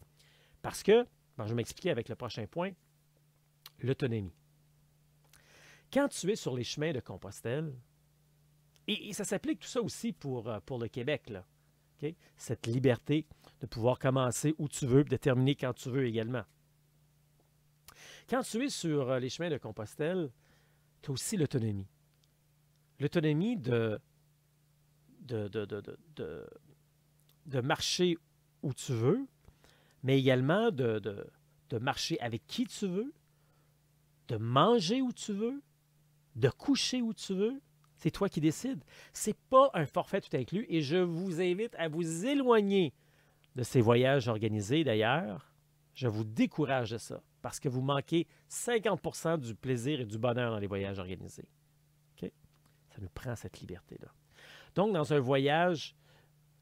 parce que, je vais m'expliquer avec le prochain point, l'autonomie. Quand tu es sur les chemins de Compostelle, et ça s'applique tout ça aussi pour le Québec, là, okay? Cette liberté de pouvoir commencer où tu veux et de terminer quand tu veux également. Quand tu es sur les chemins de Compostelle, tu as aussi l'autonomie. L'autonomie de marcher où tu veux, mais également de marcher avec qui tu veux, de manger où tu veux, de coucher où tu veux. C'est toi qui décides. Ce n'est pas un forfait tout inclus et je vous invite à vous éloigner de ces voyages organisés d'ailleurs. Je vous décourage de ça parce que vous manquez 50% du plaisir et du bonheur dans les voyages organisés. Okay? Ça nous prend cette liberté-là. Donc, dans un voyage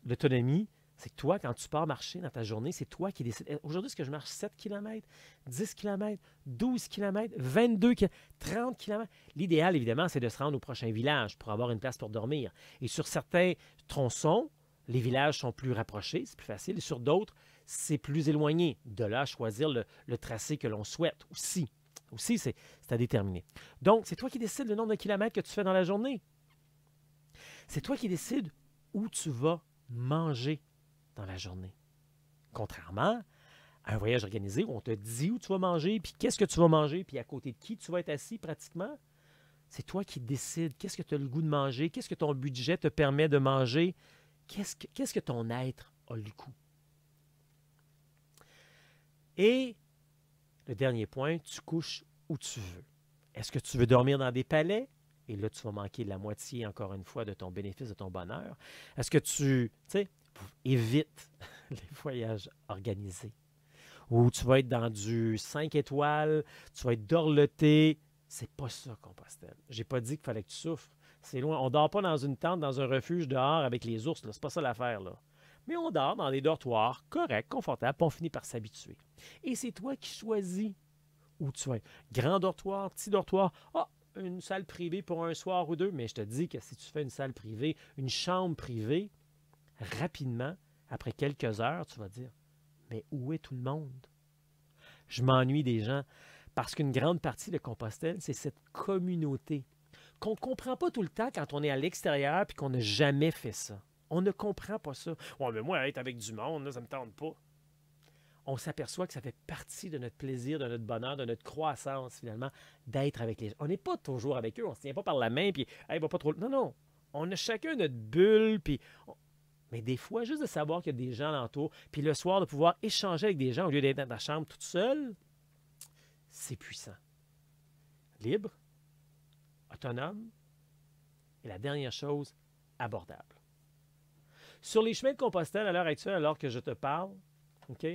d'autonomie, c'est que toi, quand tu pars marcher dans ta journée, c'est toi qui décides. Aujourd'hui, est-ce que je marche 7 km, 10 km, 12 km, 22 km, 30 km? L'idéal, évidemment, c'est de se rendre au prochain village pour avoir une place pour dormir. Et sur certains tronçons, les villages sont plus rapprochés, c'est plus facile. Et sur d'autres, c'est plus éloigné. De là à choisir le tracé que l'on souhaite aussi. Aussi, c'est à déterminer. Donc, c'est toi qui décides le nombre de kilomètres que tu fais dans la journée. C'est toi qui décides où tu vas manger dans la journée. Contrairement à un voyage organisé où on te dit où tu vas manger, puis qu'est-ce que tu vas manger, puis à côté de qui tu vas être assis pratiquement, c'est toi qui décides qu'est-ce que tu as le goût de manger, qu'est-ce que ton budget te permet de manger, qu'est-ce que ton être a le goût. Et le dernier point, tu couches où tu veux. Est-ce que tu veux dormir dans des palais? Et là, tu vas manquer la moitié, encore une fois, de ton bénéfice, de ton bonheur. Est-ce que tu évite les voyages organisés où tu vas être dans du 5 étoiles, tu vas être dorloté. C'est pas ça, Compostelle. J'ai pas dit qu'il fallait que tu souffres. C'est loin. On dort pas dans une tente, dans un refuge dehors avec les ours. C'est pas ça l'affaire, là. Mais on dort dans des dortoirs corrects, confortables, puis on finit par s'habituer. Et c'est toi qui choisis où tu vas être. Grand dortoir, petit dortoir. Une salle privée pour un soir ou deux. Mais je te dis que si tu fais une salle privée, une chambre privée, rapidement, après quelques heures, tu vas dire « Mais où est tout le monde? » Je m'ennuie des gens parce qu'une grande partie de Compostelle, c'est cette communauté qu'on ne comprend pas tout le temps quand on est à l'extérieur et qu'on n'a jamais fait ça. On ne comprend pas ça. « Ouais, mais moi, être avec du monde, là, ça ne me tente pas. » On s'aperçoit que ça fait partie de notre plaisir, de notre bonheur, de notre croissance, finalement, d'être avec les gens. On n'est pas toujours avec eux, on ne se tient pas par la main, puis hey, va pas trop. Non, non. On a chacun notre bulle, puis. Mais des fois, juste de savoir qu'il y a des gens alentour, puis le soir, de pouvoir échanger avec des gens au lieu d'être dans ta chambre toute seule, c'est puissant. Libre, autonome, et la dernière chose, abordable. Sur les chemins de Compostelle, à l'heure actuelle, alors que je te parle, OK?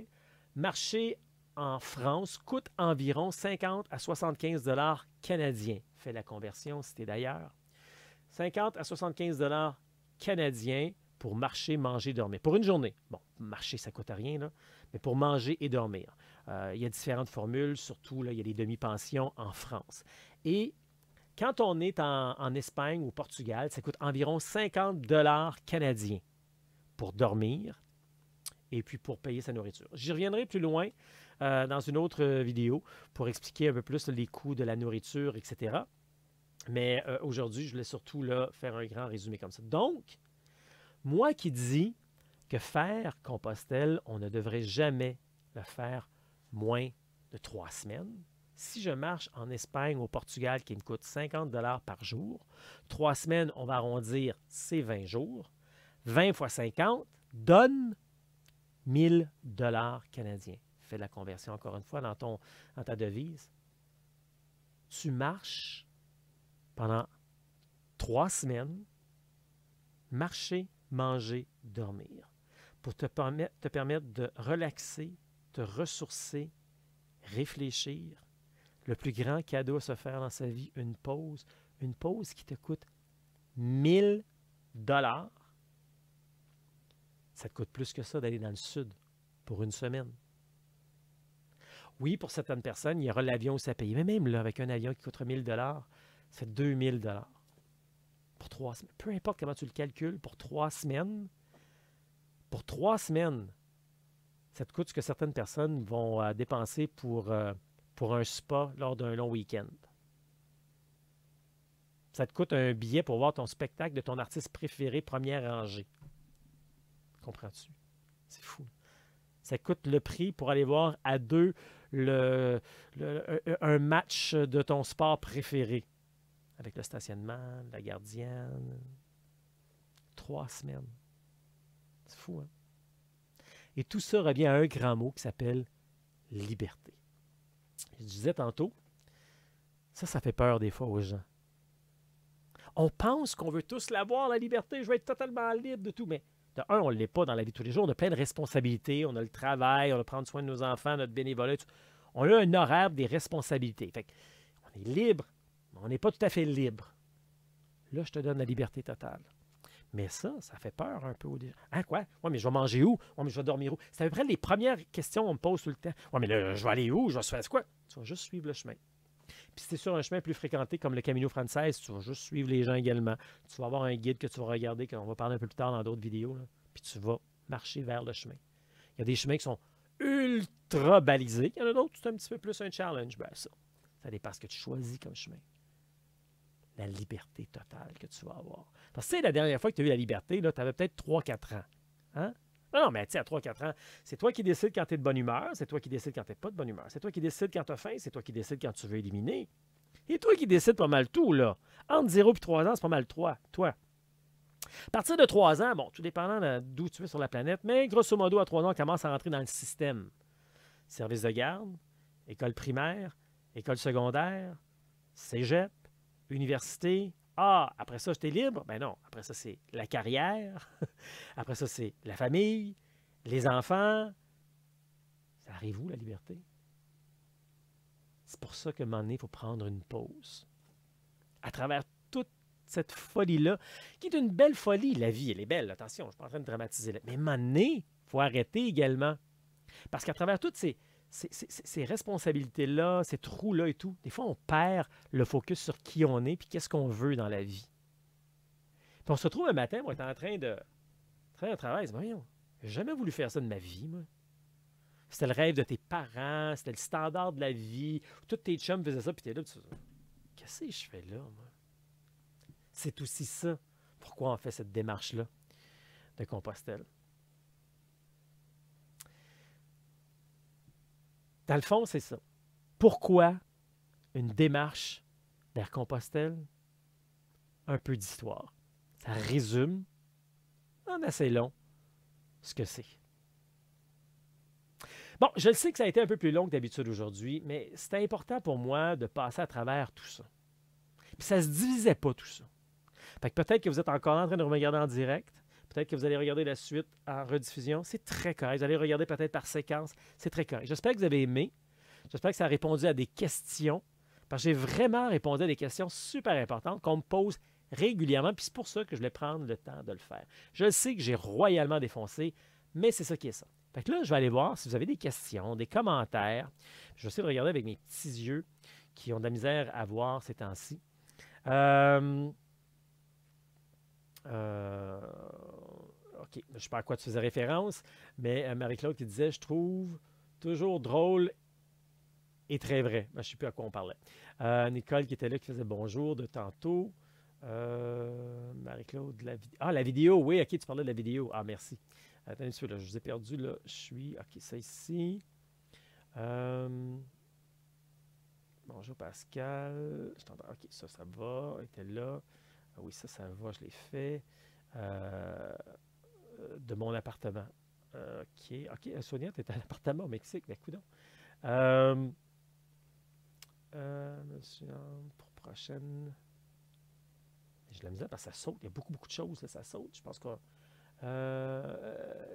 Marcher en France coûte environ 50 à 75 $ canadiens. Fais la conversion si tu es d'ailleurs. 50 à 75 $ canadiens pour marcher, manger, dormir. Pour une journée. Bon, marcher, ça ne coûte rien, là, mais pour manger et dormir. Il y a différentes formules, surtout, là, il y a des demi-pensions en France. Et quand on est en Espagne ou au Portugal, ça coûte environ 50 $ canadiens pour dormir et puis pour payer sa nourriture. J'y reviendrai plus loin dans une autre vidéo pour expliquer un peu plus les coûts de la nourriture, etc. Mais aujourd'hui, je voulais surtout là, faire un grand résumé comme ça. Donc, moi qui dis que faire Compostelle, on ne devrait jamais le faire moins de 3 semaines. Si je marche en Espagne ou au Portugal qui me coûte 50 par jour, 3 semaines, on va arrondir, c'est 20 jours. 20 fois 50 donne 1000 canadiens. Fais la conversion encore une fois dans ta devise. Tu marches pendant 3 semaines, marcher, manger, dormir, pour te permettre de relaxer, te ressourcer, réfléchir. Le plus grand cadeau à se faire dans sa vie, une pause qui te coûte 1000 $. Ça te coûte plus que ça d'aller dans le sud pour une semaine. Oui, pour certaines personnes, il y aura l'avion aussi à payer. Mais même là, avec un avion qui coûtera 1000 $, ça fait 2000 $ pour 3 semaines. Peu importe comment tu le calcules, pour 3 semaines, ça te coûte ce que certaines personnes vont dépenser pour un spa lors d'un long week-end. Ça te coûte un billet pour voir ton spectacle de ton artiste préféré, première rangée. Comprends-tu? C'est fou. Ça coûte le prix pour aller voir à deux un match de ton sport préféré. Avec le stationnement, la gardienne. 3 semaines. C'est fou, hein? Et tout ça revient à un grand mot qui s'appelle liberté. Je disais tantôt, ça fait peur des fois aux gens. On pense qu'on veut tous l'avoir, la liberté, je veux être totalement libre de tout, mais de un, on ne l'est pas dans la vie de tous les jours, on a plein de responsabilités, on a le travail, on a prendre soin de nos enfants, notre bénévolat, tout. On a un horaire, des responsabilités. Fait on est libre, mais on n'est pas tout à fait libre. Là, je te donne la liberté totale. Mais ça fait peur un peu. Hein, quoi? Oui, mais je vais manger où? Oui, mais je vais dormir où? C'est à peu près les premières questions qu'on me pose tout le temps. Oui, mais là, je vais aller où? Je vais se faire quoi? Tu vas juste suivre le chemin. Puis si tu es sur un chemin plus fréquenté comme le Camino Frances, tu vas juste suivre les gens également. Tu vas avoir un guide que tu vas regarder, qu'on va parler un peu plus tard dans d'autres vidéos. Là. Puis tu vas marcher vers le chemin. Il y a des chemins qui sont ultra balisés. Il y en a d'autres, c'est un petit peu plus un challenge. Ben ça dépend de ce que tu choisis comme chemin. La liberté totale que tu vas avoir. Parce que tu sais, la dernière fois que tu as eu la liberté, tu avais peut-être 3-4 ans. Hein? Non, mais tu sais, à 3-4 ans, c'est toi qui décides quand tu es de bonne humeur, c'est toi qui décides quand tu n'es pas de bonne humeur, c'est toi qui décides quand tu as faim, c'est toi qui décides quand tu veux éliminer. Et toi qui décides pas mal tout, là. Entre 0 et 3 ans, c'est pas mal toi. À partir de 3 ans, bon, tout dépendant d'où tu es sur la planète, mais grosso modo, à 3 ans, on commence à rentrer dans le système. Service de garde, école primaire, école secondaire, cégep, université. Ah, après ça, j'étais libre? Ben non. Après ça, c'est la carrière. Après ça, c'est la famille, les enfants. Ça arrive où, la liberté? C'est pour ça qu'à un moment donné, il faut prendre une pause. À travers toute cette folie-là, qui est une belle folie, la vie, elle est belle, attention, je ne suis pas en train de dramatiser. Mais à un moment donné, il faut arrêter également. Parce qu'à travers toutes ces responsabilités-là, ces trous-là et tout, des fois, on perd le focus sur qui on est et qu'est-ce qu'on veut dans la vie. Puis on se retrouve un matin, on est en train de travailler. Voyons, j'ai jamais voulu faire ça de ma vie, moi. C'était le rêve de tes parents, c'était le standard de la vie. Tous tes chums faisaient ça, puis t'es là, tu te dis, qu'est-ce que je fais là, moi? C'est aussi ça. Pourquoi on fait cette démarche-là de Compostelle? Dans le fond, c'est ça. Pourquoi une démarche vers Compostelle? Un peu d'histoire. Ça résume, en assez long, ce que c'est. Bon, je le sais que ça a été un peu plus long que d'habitude aujourd'hui, mais c'était important pour moi de passer à travers tout ça. Puis ça ne se divisait pas, tout ça. Fait que peut-être que vous êtes encore en train de regarder en direct. Peut-être que vous allez regarder la suite en rediffusion. C'est très correct. Vous allez regarder peut-être par séquence. C'est très correct. J'espère que vous avez aimé. J'espère que ça a répondu à des questions. Parce que j'ai vraiment répondu à des questions super importantes qu'on me pose régulièrement. Puis c'est pour ça que je voulais prendre le temps de le faire. Je sais que j'ai royalement défoncé, mais c'est ça qui est ça. Fait que là, je vais aller voir si vous avez des questions, des commentaires. Je vais essayer de regarder avec mes petits yeux qui ont de la misère à voir ces temps-ci. OK, je ne sais pas à quoi tu faisais référence, mais Marie-Claude qui disait « Je trouve toujours drôle et très vrai. » Je ne sais plus à quoi on parlait. Nicole qui était là, qui faisait « Bonjour » de tantôt. Marie-Claude, la vidéo, oui, OK, tu parlais de la vidéo. Ah, merci. Attendez un petit peu, là, je vous ai perdu, là. Je suis... OK, ça ici. Bonjour Pascal. Je t'entends. OK, ça va. Elle était là. Ah oui, ça va, je l'ai fait. De mon appartement. OK, Sonia, tu es à l'appartement au Mexique. Ben, coudonc. Monsieur, pour prochaine. J'ai la misère parce que ça saute. Il y a beaucoup de choses. Là, ça saute. Je pense que.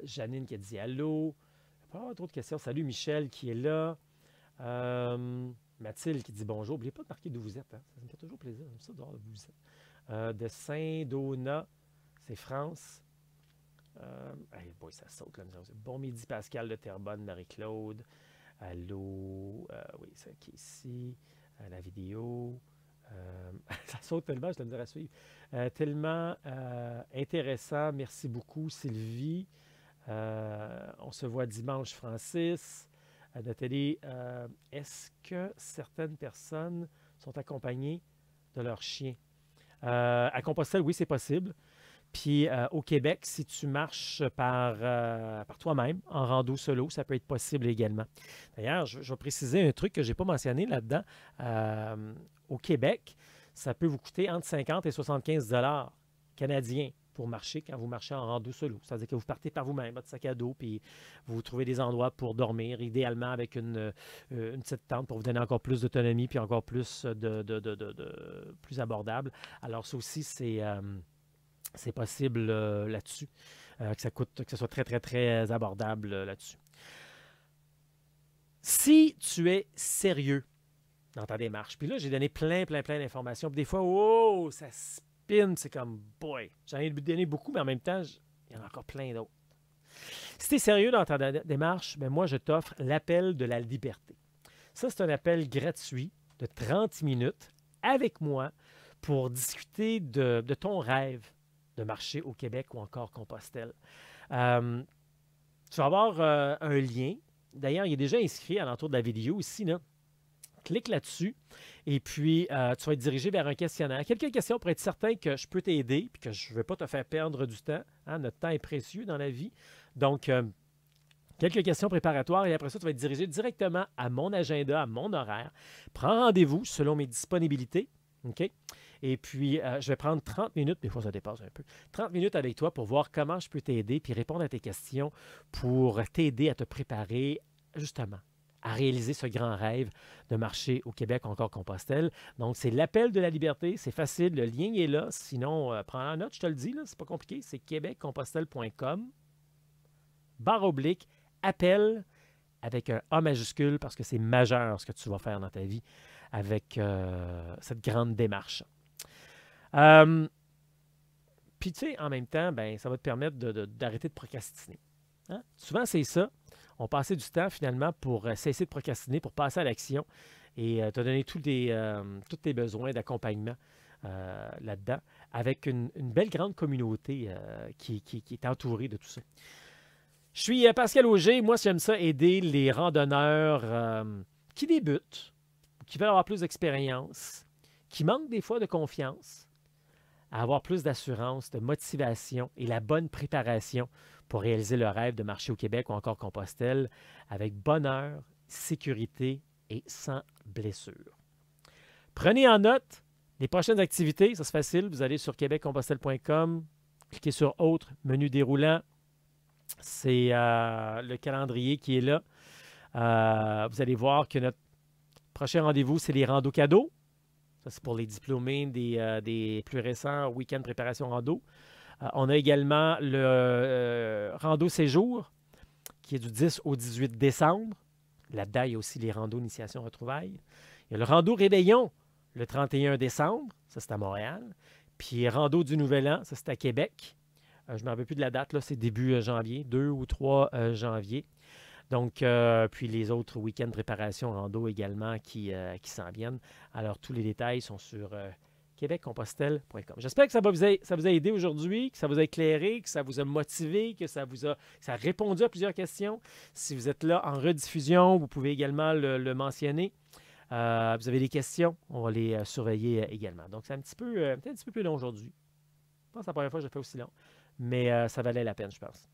Janine qui a dit allô. Il n'y a pas avoir d'autres questions. Salut Michel qui est là. Mathilde qui dit bonjour. N'oubliez pas de marquer d'où vous êtes. Hein. Ça me fait toujours plaisir. J'aime ça de voir d'où vous êtes. De Saint-Donat, c'est France. Boy, ça saute là. Bon midi Pascal de Terrebonne, Marie-Claude. Allô. Oui, c'est qui ici. La vidéo. Ça saute tellement, je te le dirai à suivre. Tellement intéressant. Merci beaucoup, Sylvie. On se voit dimanche, Francis. Nathalie, est-ce que certaines personnes sont accompagnées de leurs chiens? À Compostelle, oui, c'est possible. Puis au Québec, si tu marches par toi-même, en rando solo, ça peut être possible également. D'ailleurs, je vais préciser un truc que je n'ai pas mentionné là-dedans. Au Québec, ça peut vous coûter entre 50 et 75 $ canadiens pour marcher quand vous marchez en rando solo. C'est-à-dire que vous partez par vous-même, votre sac à dos, puis vous trouvez des endroits pour dormir, idéalement avec une petite tente pour vous donner encore plus d'autonomie, puis encore plus plus abordable. Alors ça aussi, c'est possible là-dessus, que ce soit très, très, très abordable là-dessus. Si tu es sérieux dans ta démarche, puis là, j'ai donné plein d'informations, puis des fois, oh, ça spin, c'est comme, boy, j'en ai donné beaucoup, mais en même temps, il y en a encore plein d'autres. Si tu es sérieux dans ta démarche, ben moi, je t'offre l'appel de la liberté. Ça, c'est un appel gratuit de 30 minutes avec moi pour discuter de ton rêve de marcher au Québec ou encore Compostelle. Tu vas avoir un lien. D'ailleurs, il est déjà inscrit à l'entour de la vidéo ici, là. Clique là-dessus et puis tu vas être dirigé vers un questionnaire. Quelques questions pour être certain que je peux t'aider et que je ne vais pas te faire perdre du temps. Hein? Notre temps est précieux dans la vie. Donc, quelques questions préparatoires et après ça, tu vas être dirigé directement à mon agenda, à mon horaire. Prends rendez-vous selon mes disponibilités. OK? Et puis, je vais prendre 30 minutes, des fois ça dépasse un peu, 30 minutes avec toi pour voir comment je peux t'aider puis répondre à tes questions pour t'aider à te préparer justement à réaliser ce grand rêve de marcher au Québec, encore Compostelle. Donc, c'est l'appel de la liberté. C'est facile. Le lien est là. Sinon, prends en note, je te le dis, c'est pas compliqué. C'est québeccompostelle.com/appel avec un A majuscule parce que c'est majeur ce que tu vas faire dans ta vie avec cette grande démarche. Puis, tu sais, en même temps, ben, ça va te permettre d'arrêter de procrastiner. Hein? Souvent, c'est ça. On passait du temps, finalement, pour cesser de procrastiner, pour passer à l'action et te donner tous tes besoins d'accompagnement là-dedans, avec une belle grande communauté qui est entourée de tout ça. Je suis Pascal Auger. Moi, j'aime ça aider les randonneurs qui débutent, qui veulent avoir plus d'expérience, qui manquent des fois de confiance, à avoir plus d'assurance, de motivation et la bonne préparation pour réaliser le rêve de marcher au Québec ou encore Compostelle avec bonheur, sécurité et sans blessure. Prenez en note les prochaines activités. Ça, c'est facile. Vous allez sur québeccompostelle.com, cliquez sur « Autres », menu déroulant. C'est le calendrier qui est là. Vous allez voir que notre prochain rendez-vous, c'est les randos cadeaux. Ça, c'est pour les diplômés des plus récents week-ends préparation rando. On a également le rando séjour qui est du 10 au 18 décembre. Là-dedans, il y a aussi les randos initiation retrouvailles. Il y a le rando réveillon le 31 décembre. Ça, c'est à Montréal. Puis rando du Nouvel An, ça, c'est à Québec. Je ne me rappelle plus de la date, là, c'est début janvier, 2 ou 3 janvier. Donc, puis les autres week-ends préparation rando également qui s'en viennent. Alors, tous les détails sont sur québeccompostelle.com. J'espère que ça vous a aidé aujourd'hui, que ça vous a éclairé, que ça vous a motivé, que ça a répondu à plusieurs questions. Si vous êtes là en rediffusion, vous pouvez également le mentionner. Vous avez des questions, on va les surveiller également. Donc, c'est peut-être un petit peu plus long aujourd'hui. Je pense que c'est la première fois que je fais aussi long, mais ça valait la peine, je pense.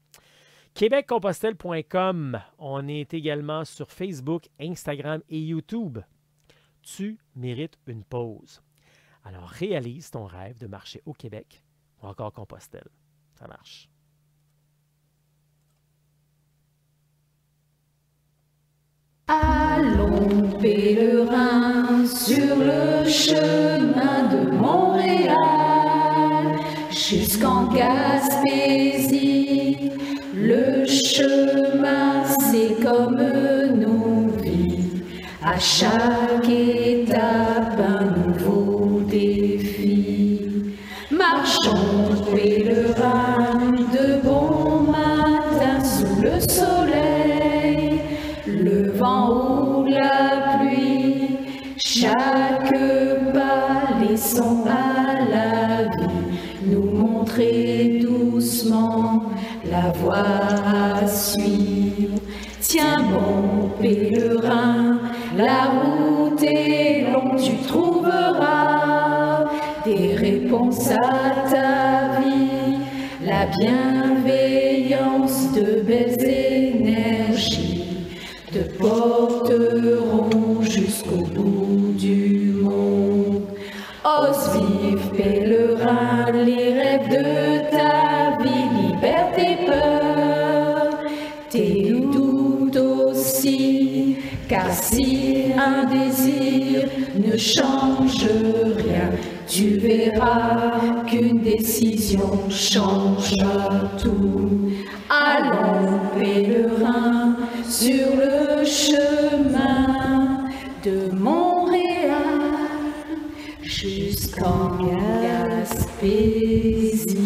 québeccompostelle.com. On est également sur Facebook, Instagram et YouTube. tu mérites une pause. Alors, réalise ton rêve de marcher au Québec ou encore Compostelle. Ça marche. Allons pèlerins sur le chemin de Montréal jusqu'en Gaspésie. Le chemin, c'est comme nos vies. À chaque étape, un nouveau défi. Marchons pèlerins de bon matin sous le soleil. Le vent ou la pluie, chaque pas laissons à la vie nous montrer doucement la voie à suivre. Tiens bon pèlerin, la route est longue, tu trouveras des réponses à ta vie, la bienveillance de belles énergies te porteront jusqu'au bout du monde. Ose vivre, pèlerin, les rêves de ta vie, libère tes peurs, tes doutes aussi, car si un désir ne change rien, tu verras qu'une décision changera tout. Allons, pèlerins, sur le chemin de Montréal jusqu'en Gaspésie.